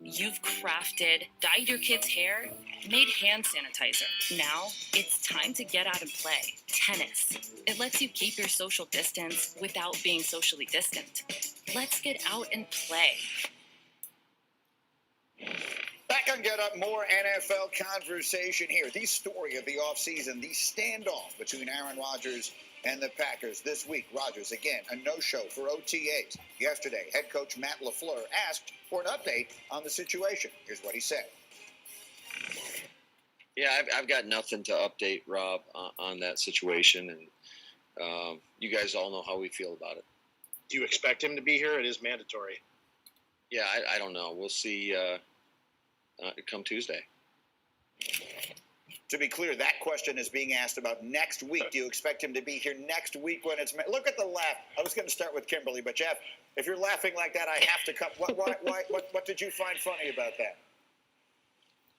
You've crafted, dyed your kid's hair, made hand sanitizer. Now it's time to get out and play. Tennis. It lets you keep your social distance without being socially distant. Let's get out and play. Back on Get Up, more NFL conversation here. The story of the offseason, the standoff between Aaron Rodgers and the Packers. This week, Rodgers, again, a no-show for OTAs. Yesterday, head coach Matt LaFleur asked for an update on the situation. Here's what he said. Yeah, I've got nothing to update, Rob, on that situation, and you guys all know how we feel about it. Do you expect him to be here? It is mandatory. Yeah, I don't know. We'll see come Tuesday. To be clear, that question is being asked about next week. Do you expect him to be here next week when it's... Look at the laugh. I was going to start with Kimberly, but Jeff, if you're laughing like that, I have to come. What did you find funny about that?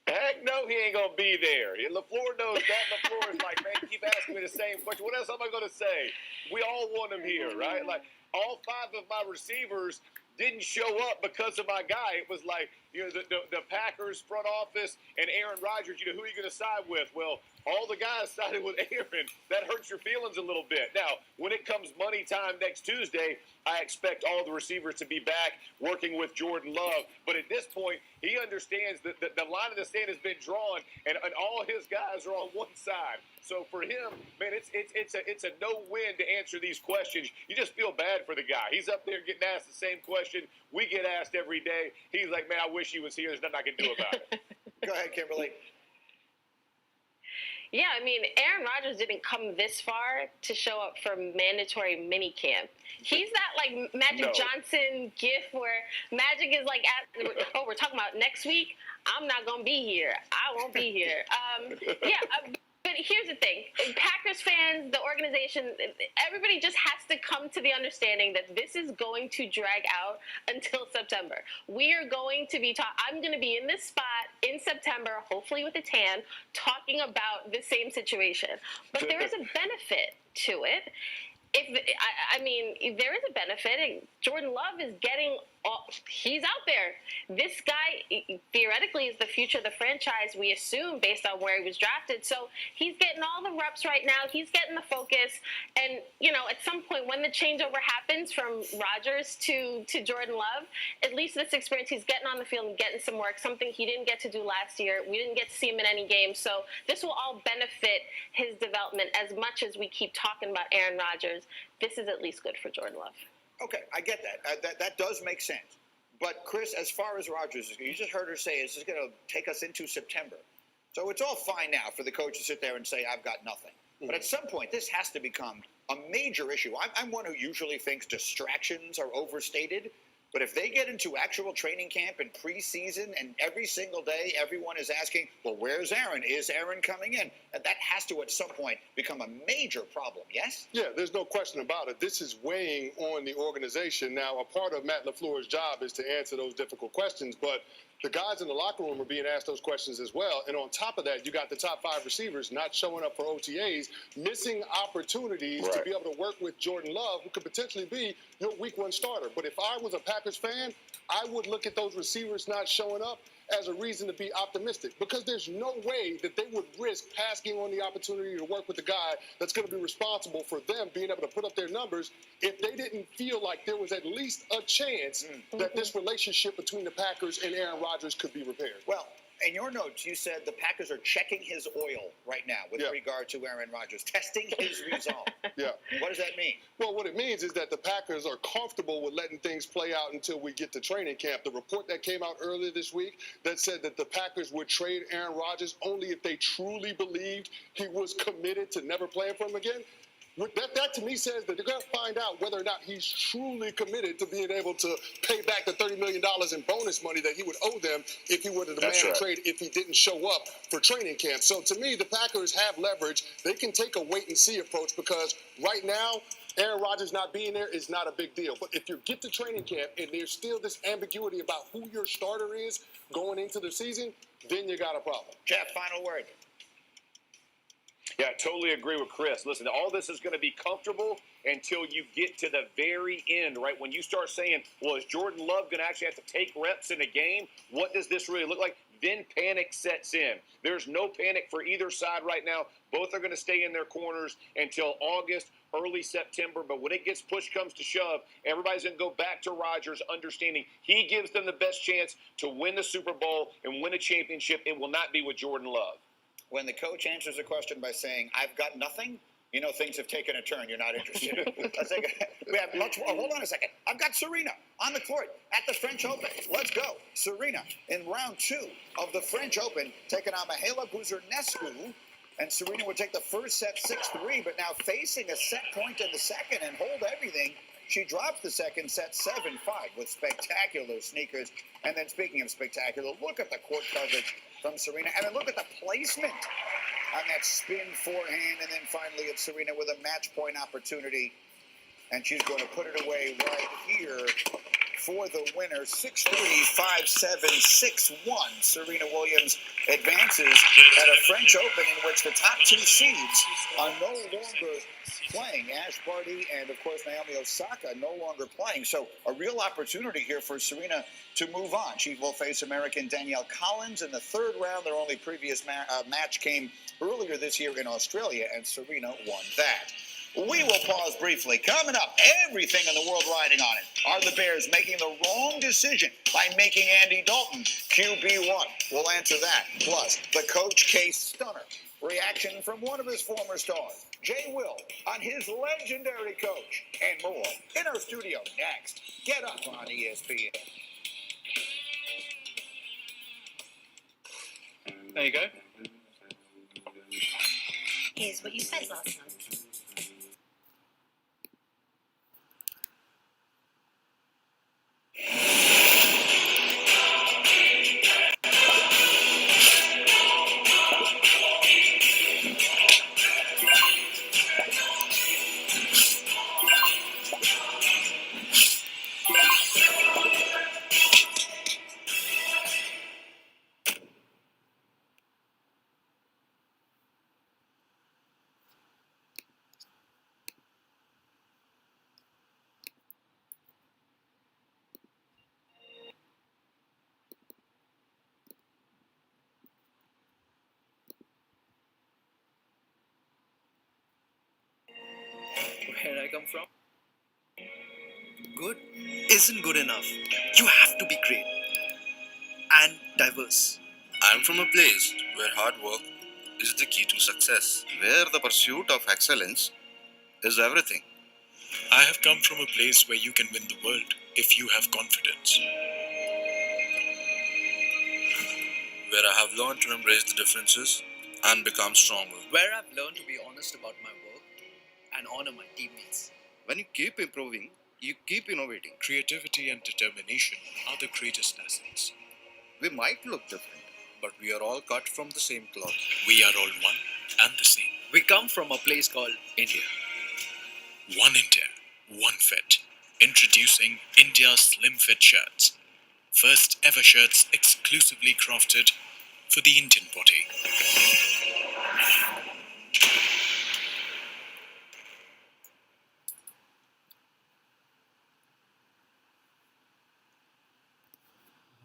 Heck no, he ain't gonna be there. LaFleur knows that. LaFleur is like, man, you keep asking me the same question. What else am I gonna say? We all want him here, right? Like, all 5 of my receivers didn't show up because of my guy. It was like, the Packers front office and Aaron Rodgers, who are you going to side with? Well, all the guys sided with Aaron. That hurts your feelings a little bit. Now, when it comes money time next Tuesday, I expect all the receivers to be back working with Jordan Love. But at this point, he understands that the line in the sand has been drawn, and all his guys are on one side. So for him, man, it's a no-win to answer these questions. You just feel bad for the guy. He's up there getting asked the same question we get asked every day. He's like, man, I wish he was here. There's nothing I can do about it. Go ahead, Kimberly. Yeah, I mean, Aaron Rodgers didn't come this far to show up for mandatory minicamp. He's that, like, Magic Johnson gif where Magic is like, we're talking about next week? I'm not going to be here. I won't be here. But here's the thing. Packers fans, the organization, everybody just has to come to the understanding that this is going to drag out until September. We are going to be I'm going to be in this spot in September, hopefully with a tan, talking about the same situation. But there is a benefit to it. There is a benefit. Jordan Love is he's out there. This guy, theoretically, is the future of the franchise, we assume, based on where he was drafted. So he's getting all the reps right now. He's getting the focus. And, at some point when the changeover happens from Rodgers to Jordan Love, at least this experience, he's getting on the field and getting some work, something he didn't get to do last year. We didn't get to see him in any game. So this will all benefit his development as much as we keep talking about Aaron Rodgers. This is at least good for Jordan Love. Okay, I get that. That does make sense. But, Chris, as far as Rodgers, you just heard her say this is going to take us into September. So it's all fine now for the coach to sit there and say, I've got nothing. Mm-hmm. But at some point, this has to become a major issue. I'm one who usually thinks distractions are overstated. But if they get into actual training camp and preseason and every single day everyone is asking, well, where's Aaron? Is Aaron coming in? And that has to at some point become a major problem, yes? Yeah, there's no question about it. This is weighing on the organization. Now, a part of Matt LaFleur's job is to answer those difficult questions, but the guys in the locker room are being asked those questions as well. And on top of that, you got the top 5 receivers not showing up for OTAs, missing opportunities to be able to work with Jordan Love, who could potentially be your week 1 starter. But if I was a Packers fan, I would look at those receivers not showing up as a reason to be optimistic, because there's no way that they would risk passing on the opportunity to work with the guy that's going to be responsible for them being able to put up their numbers if they didn't feel like there was at least a chance that this relationship between the Packers and Aaron Rodgers could be repaired. Well, in your notes, you said the Packers are checking his oil right now with regard to Aaron Rodgers, testing his resolve. What does that mean? Well, what it means is that the Packers are comfortable with letting things play out until we get to training camp. The report that came out earlier this week that said that the Packers would trade Aaron Rodgers only if they truly believed he was committed to never playing for him again. That to me says that they're going to find out whether or not he's truly committed to being able to pay back the $30 million in bonus money that he would owe them if he were to demand a trade if he didn't show up for training camp. So to me, the Packers have leverage. They can take a wait-and-see approach because right now, Aaron Rodgers not being there is not a big deal. But if you get to training camp and there's still this ambiguity about who your starter is going into the season, then you got a problem. Jeff, final word. Yeah, I totally agree with Chris. Listen, all this is going to be comfortable until you get to the very end, right? When you start saying, well, is Jordan Love going to actually have to take reps in a game? What does this really look like? Then panic sets in. There's no panic for either side right now. Both are going to stay in their corners until August, early September. But when it gets push comes to shove, everybody's going to go back to Rodgers, understanding he gives them the best chance to win the Super Bowl and win a championship. It will not be with Jordan Love. When the coach answers a question by saying, I've got nothing, you know things have taken a turn. You're not interested. We have much more. Hold on a second. I've got Serena on the court at the French Open. Let's go. Serena in round 2 of the French Open taking on Mihaela Buzarnescu. And Serena would take the first set 6-3, but now facing a set point in the second and hold everything. She drops the second set 7-5 with spectacular sneakers. And then speaking of spectacular, look at the court coverage from Serena. And then look at the placement on that spin forehand. And then finally it's Serena with a match point opportunity. And she's going to put it away right here for the winner. 6-3, 5-7, 6-1. Serena Williams advances at a French Open in which the top two seeds are no longer playing. Ash Barty and, of course, Naomi Osaka no longer playing. So a real opportunity here for Serena to move on. She will face American Danielle Collins in the third round. Their only previous match came earlier this year in Australia, and Serena won that. We will pause briefly. Coming up, everything in the world riding on it. Are the Bears making the wrong decision by making Andy Dalton QB1? We'll answer that. Plus, the Coach K stunner. Reaction from one of his former stars, Jay Will, on his legendary coach, and more in our studio next. Get Up on ESPN. There you go. Here's what you said last month. Where I come from? Good isn't good enough. You have to be great and diverse. I'm from a place where hard work is the key to success, where the pursuit of excellence is everything. I have come from a place where you can win the world if you have confidence. Where I have learned to embrace the differences and become stronger. Where I've learned to be honest about my work and honor my teammates. When you keep improving, you keep innovating. Creativity and determination are the greatest lessons. We might look different, but we are all cut from the same cloth. We are all one and the same. We come from a place called India. One India, one fit. Introducing India Slim Fit shirts. First ever shirts exclusively crafted for the Indian body.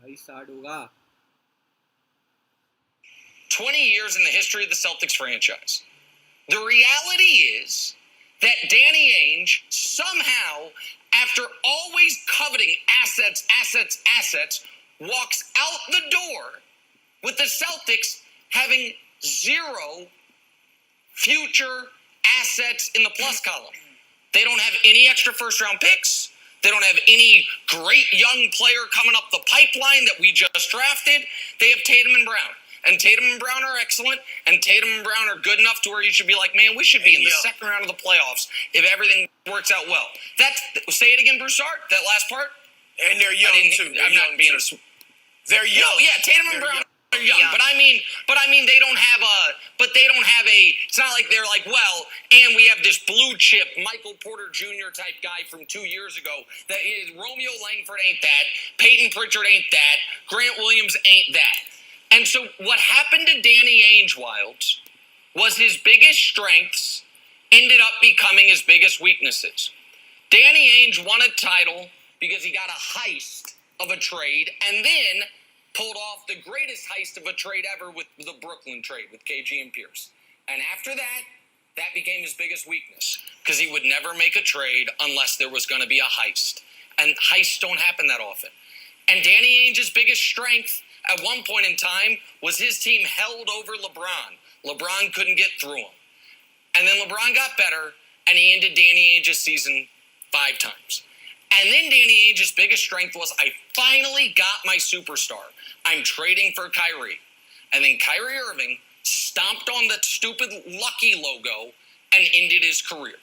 भाई start होगा 20 years in the history of the Celtics franchise. The reality is that Danny Ainge somehow, after always coveting assets, walks out the door with the Celtics having zero future assets in the plus column. They don't have any extra first-round picks. They don't have any great young player coming up the pipeline that we just drafted. They have Tatum and Brown. And Tatum and Brown are excellent, and Tatum and Brown are good enough to where you should be like, man, we should be in the second round of the playoffs if everything works out well. Say it again, Broussard, that last part. And they're young, too. They're young. No, yeah, Tatum and Brown are young. But I mean, they don't have it's not like they're like, well, and we have this blue chip Michael Porter Jr. type guy from 2 years ago. That is, Romeo Langford ain't that. Peyton Pritchard ain't that. Grant Williams ain't that. And so what happened to Danny Ainge, Wilds, was his biggest strengths ended up becoming his biggest weaknesses. Danny Ainge won a title because he got a heist of a trade and then pulled off the greatest heist of a trade ever with the Brooklyn trade with KG and Pierce. And after that, that became his biggest weakness because he would never make a trade unless there was going to be a heist. And heists don't happen that often. And Danny Ainge's biggest strength at one point in time was his team held over LeBron. LeBron couldn't get through him. And then LeBron got better, and he ended Danny Ainge's season 5 times. And then Danny Ainge's biggest strength was, I finally got my superstar. I'm trading for Kyrie. And then Kyrie Irving stomped on the stupid Lucky logo and ended his career.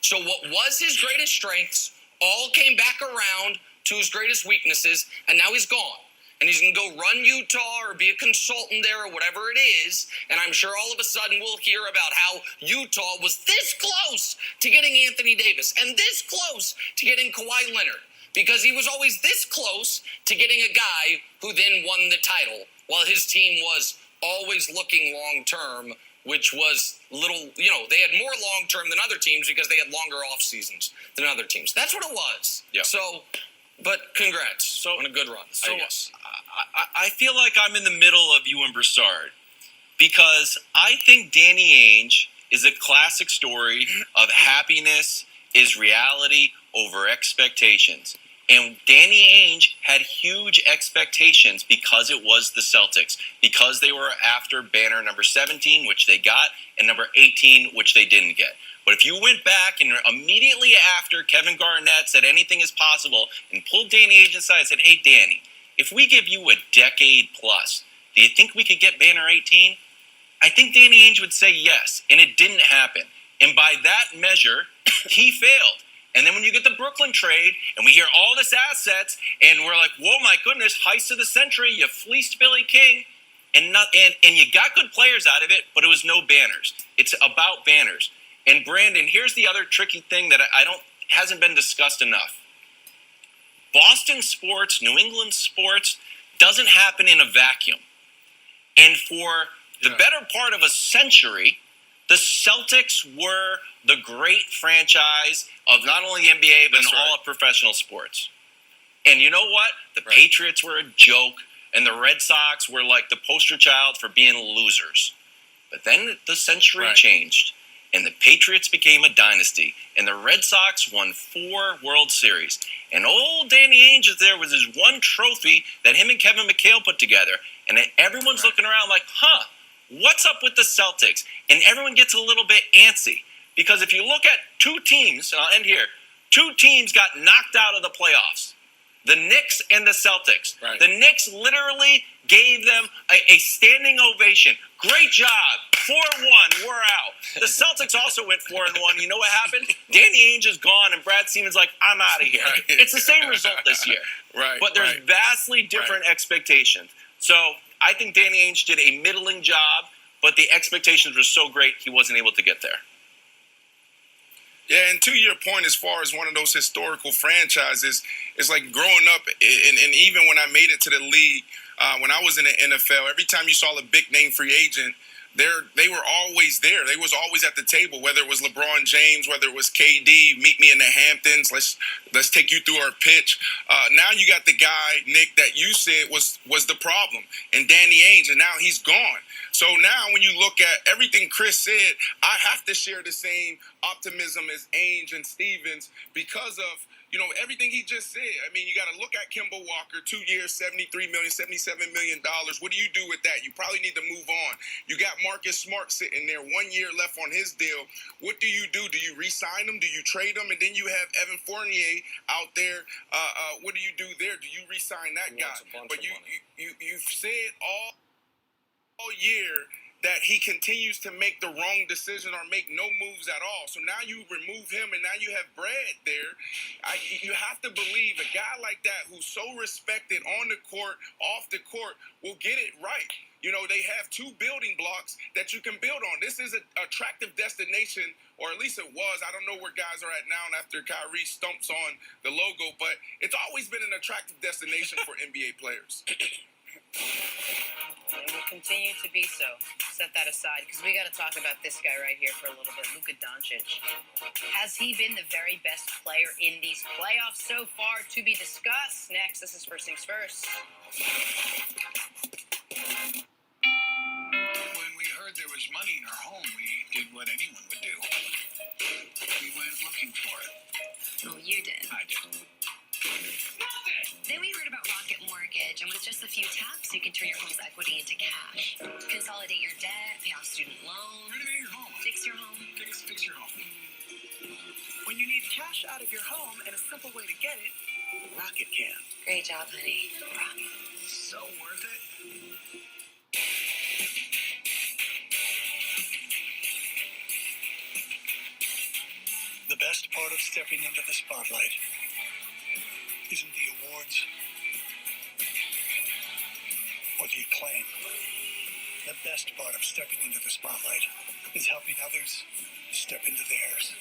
So what was his greatest strengths all came back around to his greatest weaknesses, and now he's gone. And he's going to go run Utah or be a consultant there or whatever it is. And I'm sure all of a sudden we'll hear about how Utah was this close to getting Anthony Davis and this close to getting Kawhi Leonard. because he was always this close to getting a guy who then won the title, while his team was always looking long term, which was little, they had more long term than other teams because they had longer off seasons than other teams. That's what it was. Yeah. So, but congrats on a good run. So yes. I feel like I'm in the middle of you and Broussard, because I think Danny Ainge is a classic story of happiness is reality over expectations. And Danny Ainge had huge expectations because it was the Celtics, because they were after banner number 17, which they got, and number 18, which they didn't get. But if you went back and immediately after Kevin Garnett said anything is possible and pulled Danny Ainge aside and said, hey, Danny, if we give you a decade plus, do you think we could get banner 18? I think Danny Ainge would say yes, and it didn't happen. And by that measure, he failed. And then when you get the Brooklyn trade, and we hear all this assets, and we're like, whoa, my goodness, heist of the century, you fleeced Billy King, and you got good players out of it, but it was no banners. It's about banners. And Brandon, here's the other tricky thing that hasn't been discussed enough. Boston sports, New England sports, doesn't happen in a vacuum. And for the better part of a century, the Celtics were the great franchise of not only the NBA, but in all of professional sports. And you know what? The Patriots were a joke, and the Red Sox were like the poster child for being losers. But then the century changed, and the Patriots became a dynasty, and the Red Sox won 4 World Series. And old Danny Ainge is there with his one trophy that him and Kevin McHale put together. And then everyone's looking around like, what's up with the Celtics? And everyone gets a little bit antsy. Because if you look at 2 teams, and I'll end here, 2 teams got knocked out of the playoffs. The Knicks and the Celtics. The Knicks literally gave them a standing ovation. Great job. 4-1. We're out. The Celtics also went 4-1. You know what happened? Danny Ainge is gone, and Brad Stevens like, I'm out of here. It's the same result this year. But there's vastly different expectations. So I think Danny Ainge did a middling job, but the expectations were so great he wasn't able to get there. Yeah, and to your point, as far as one of those historical franchises, it's like growing up, and even when I made it to the league, when I was in the NFL, every time you saw a big name free agent, they were always there. They was always at the table, whether it was LeBron James, whether it was KD, meet me in the Hamptons, let's take you through our pitch. Now you got the guy, Nick, that you said was the problem, and Danny Ainge, and now he's gone. So now when you look at everything Chris said, I have to share the same optimism as Ainge and Stevens because of, everything he just said. I mean, you got to look at Kemba Walker, 2 years, $73 million, $77 million. What do you do with that? You probably need to move on. You got Marcus Smart sitting there, 1 year left on his deal. What do? Do you re-sign him? Do you trade him? And then you have Evan Fournier out there. What do you do there? Do you re-sign that guy? But you've said all year that he continues to make the wrong decision or make no moves at all. So now you remove him, and now you have Brad there. You have to believe a guy like that who's so respected on the court, off the court, will get it right. They have 2 building blocks that you can build on. This is an attractive destination, or at least it was. I don't know where guys are at now after Kyrie stomps on the logo, but it's always been an attractive destination for NBA players. And will continue to be so. Set that aside, because we got to talk about this guy right here for a little bit, Luka Doncic. Has he been the very best player in these playoffs so far? To be discussed next. This is First Things First. When we heard there was money in our home, we did what anyone would do. We went looking for it. Oh, you did. I did. Then we heard about Rocket Mortgage, and with just a few taps, you can turn your home's equity into cash. Consolidate your debt, pay off student loans. Renovate your home. Fix your home. Fix your home. When you need cash out of your home and a simple way to get it, Rocket can. Great job, honey. Rocket. So worth it. The best part of stepping into the spotlight isn't the awards or the acclaim. The best part of stepping into the spotlight is helping others step into theirs.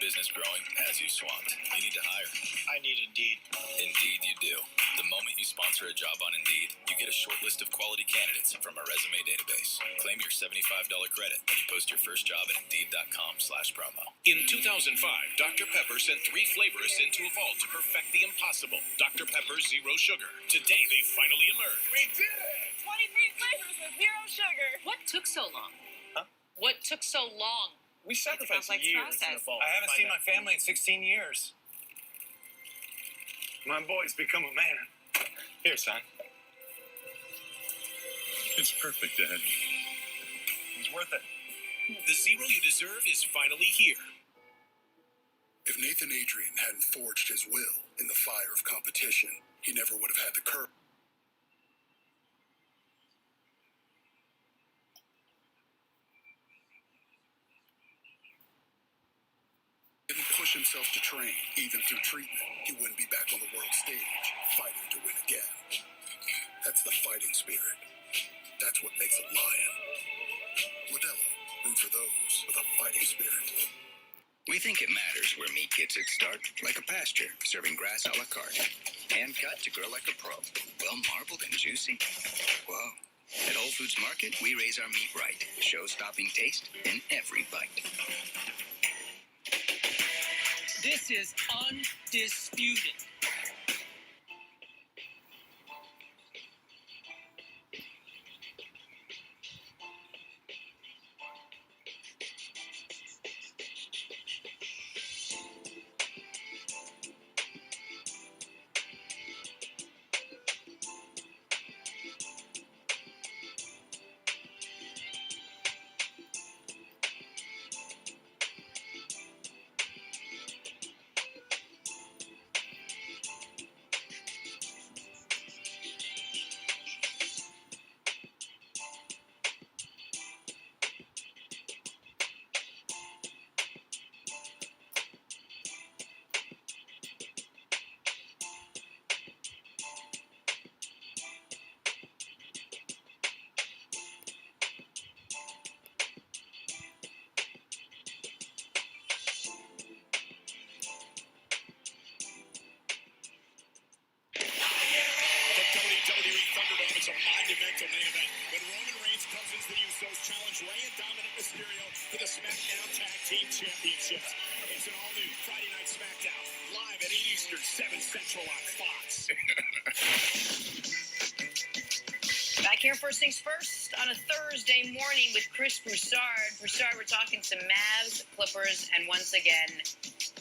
business growing? Has you swamped? You need to hire. I need Indeed. Indeed you do. The moment you sponsor a job on Indeed, you get a short list of quality candidates from our resume database. Claim your $75 credit when you post your first job at Indeed.com/promo. In 2005, Dr. Pepper sent 3 flavors into a vault to perfect the impossible. Dr. Pepper Zero Sugar. Today they finally emerged. We did it! 23 flavors with zero sugar. What took so long? Huh? What took so long? We sacrificed complex years in process. the vault. I haven't seen my family in 16 years. My boy's become a man. Here, son. It's perfect, Dad. It's worth it. The zero you deserve is finally here. If Nathan Adrian hadn't forged his will in the fire of competition, he never would have had the courage. Didn't push himself to train, even through treatment, he wouldn't be back on the world stage, fighting to win again. That's the fighting spirit. That's what makes a lion. Modelo, root for those with a fighting spirit. We think it matters where meat gets its start, like a pasture, serving grass a la carte. Hand cut to grow like a pro, well marbled and juicy. Whoa. At Whole Foods Market, we raise our meat right. Show-stopping taste in every bite. This is Undisputed. WWE Thunderdome is a monumental main event when Roman Reigns comes into the Usos, challenge Rey and Dominic Mysterio for the SmackDown Tag Team Championships. It's an all-new Friday Night SmackDown, live at 8 Eastern, 7 Central on Fox. Back here, first things first, on a Thursday morning with Chris Broussard. Broussard, we're talking some Mavs, Clippers, and once again,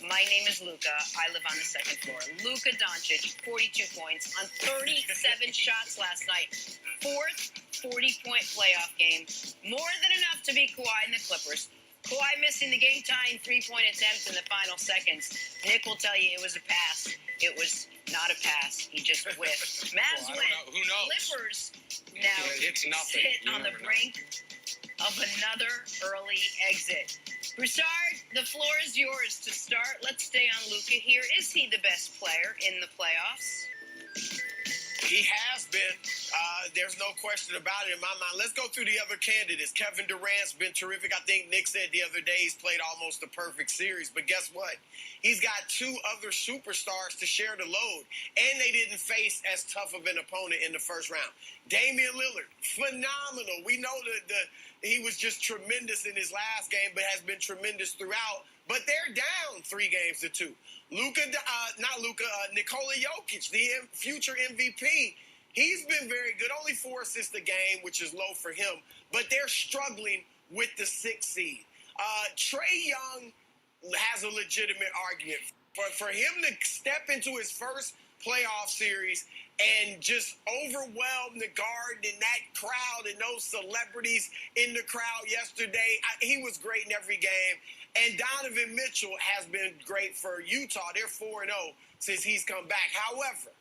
my name is Luka. I live on the second floor. Luka Doncic, 42 points on 37 shots last night. Fourth 40-point playoff game. More than enough to beat Kawhi and the Clippers. Kawhi missing the game-tying three-point attempt in the final seconds. Nick will tell you it was a pass. It was not a pass. He just whiffed. Mavs Well, win. Who knows? Clippers now It's nothing. sit You on the never know. brink of another early exit. Broussard, the floor is yours to start. Let's stay on Luka here. Is he the best player in the playoffs? He has been. There's no question about it in my mind. Let's go through the other candidates. Kevin Durant's been terrific. I think Nick said the other day he's played almost a perfect series. But guess what? He's got 2 other superstars to share the load. And they didn't face as tough of an opponent in the first round. Damian Lillard, phenomenal. We know that he was just tremendous in his last game, but has been tremendous throughout. But they're down 3-2. Nikola Jokic, the future MVP, he's been very good. Only 4 assists a game, which is low for him. But they're struggling with the 6th seed. Trae Young has a legitimate argument. For him to step into his first playoff series and just overwhelm the Garden and that crowd and those celebrities in the crowd yesterday, he was great in every game. And Donovan Mitchell has been great for Utah. They're 4-0 since he's come back. However,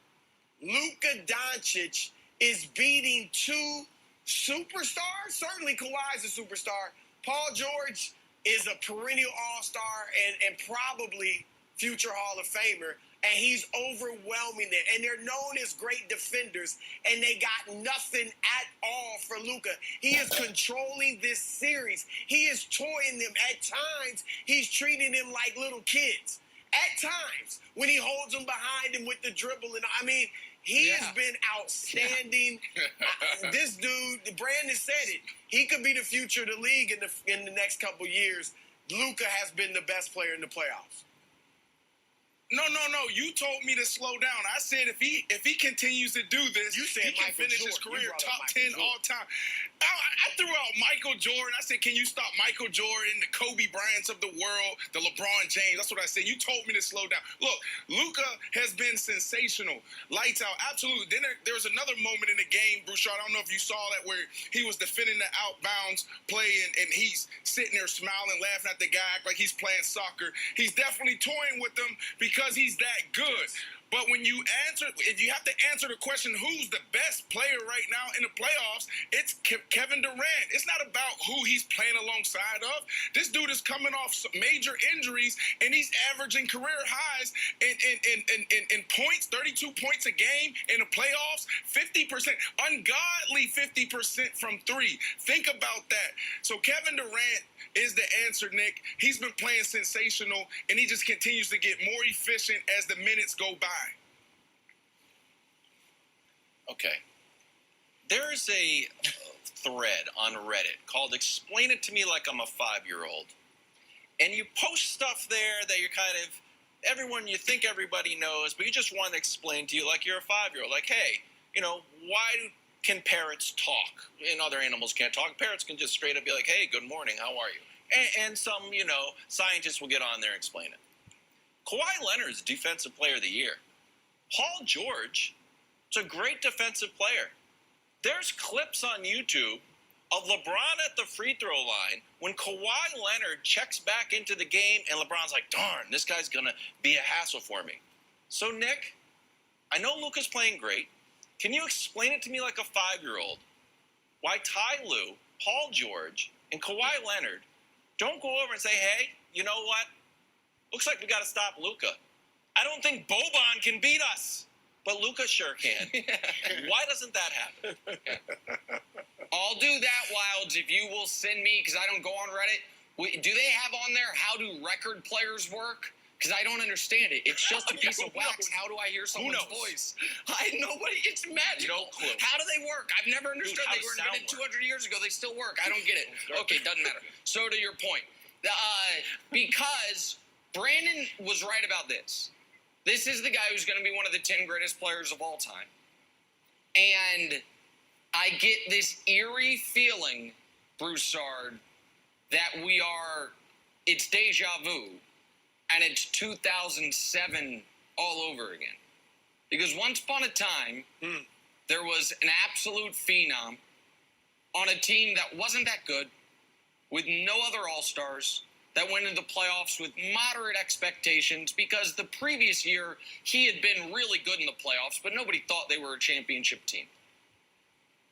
Luka Doncic is beating 2 superstars. Certainly Kawhi's a superstar. Paul George is a perennial all-star and probably future Hall of Famer. And he's overwhelming them. And they're known as great defenders. And they got nothing at all off for Luka. He is controlling this series. He is toying them. At times, he's treating them like little kids. At times, when he holds them behind him with the dribble. And I mean, he has been outstanding. This dude, Brandon said it. He could be the future of the league in the next couple years. Luka has been the best player in the playoffs. No. You told me to slow down. I said if he continues to do this, he can finish his career top 10 all time. I threw out Michael Jordan. I said, can you stop Michael Jordan, the Kobe Bryants of the world, the LeBron James? That's what I said. You told me to slow down. Look, Luka has been sensational. Lights out. Absolutely. Then there was another moment in the game, Broussard, I don't know if you saw that, where he was defending the outbounds play and he's sitting there smiling, laughing at the guy like he's playing soccer. He's definitely toying with them because he's that good. But when you if you have to answer the question, who's the best player right now in the playoffs, it's Kevin Durant. It's not about who he's playing alongside of. This dude is coming off some major injuries, and he's averaging career highs in points, 32 points a game in the playoffs, 50%, ungodly 50% from three. Think about that. So Kevin Durant is the answer, Nick. He's been playing sensational, and he just continues to get more efficient as the minutes go by. Okay. There's a thread on Reddit called Explain It to Me Like I'm a 5-Year-Old. And you post stuff there that you're kind of, you think everybody knows, but you just want to explain to you like you're a 5-year-old. Like, hey, why can parrots talk? And other animals can't talk. Parrots can just straight up be like, hey, good morning, how are you? And some, scientists will get on there and explain it. Kawhi Leonard's Defensive Player of the Year. Paul George is a great defensive player. There's clips on YouTube of LeBron at the free throw line when Kawhi Leonard checks back into the game and LeBron's like, darn, this guy's going to be a hassle for me. So, Nick, I know Luka's playing great. Can you explain it to me like a 5-year-old? Why Ty Lue, Paul George, and Kawhi Leonard don't go over and say, hey, you know what? Looks like we got to stop Luka. I don't think Boban can beat us, but Luka sure can. Why doesn't that happen? I'll do that, Wilds, if you will send me, because I don't go on Reddit. Do they have on there how do record players work? Because I don't understand it. It's just a piece of wax. How do I hear someone's voice? It's magical. No clue. How do they work? I've never understood. They were invented 200 years ago. They still work. I don't get it. Okay, doesn't matter. So to your point, because Brandon was right about this. This is the guy who's going to be one of the 10 greatest players of all time. And I get this eerie feeling, Broussard, that it's deja vu, and it's 2007 all over again. Because once upon a time, there was an absolute phenom on a team that wasn't that good, with no other all-stars, that went into the playoffs with moderate expectations because the previous year he had been really good in the playoffs, but nobody thought they were a championship team.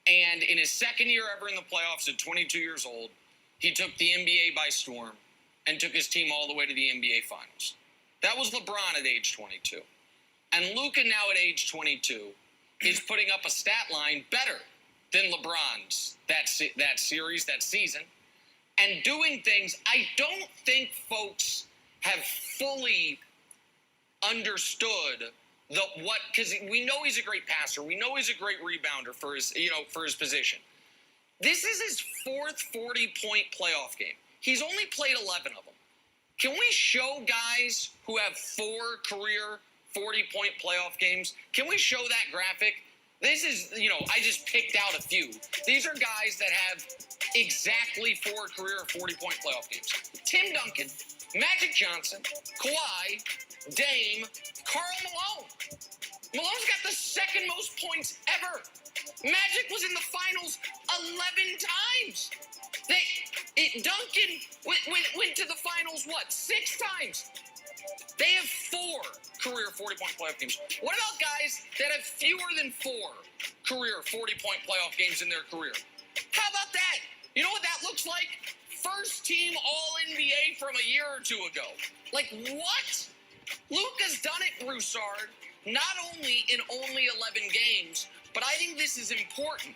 And in his second year ever in the playoffs at 22 years old, he took the NBA by storm and took his team all the way to the NBA Finals. That was LeBron at age 22. And Luka now at age 22 is putting up a stat line better than LeBron's that series, that season. And doing things I don't think folks have fully understood because we know he's a great passer. We know he's a great rebounder for his position. This is his fourth 40-point playoff game. He's only played 11 of them. Can we show guys who have 4 career 40-point playoff games? Can we show that graphic? This is, I just picked out a few. These are guys that have exactly 4 career 40-point playoff games. Tim Duncan, Magic Johnson, Kawhi, Dame, Karl Malone. Malone's got the second most points ever. Magic was in the finals 11 times. Duncan went to the finals, 6 times? They have 4 career 40-point playoff games. What about guys that have fewer than 4 career 40-point playoff games in their career? How about that? You know what that looks like? First team All-NBA from a year or two ago. Like, what? Luka's done it, Broussard, not only in only 11 games, but I think this is important.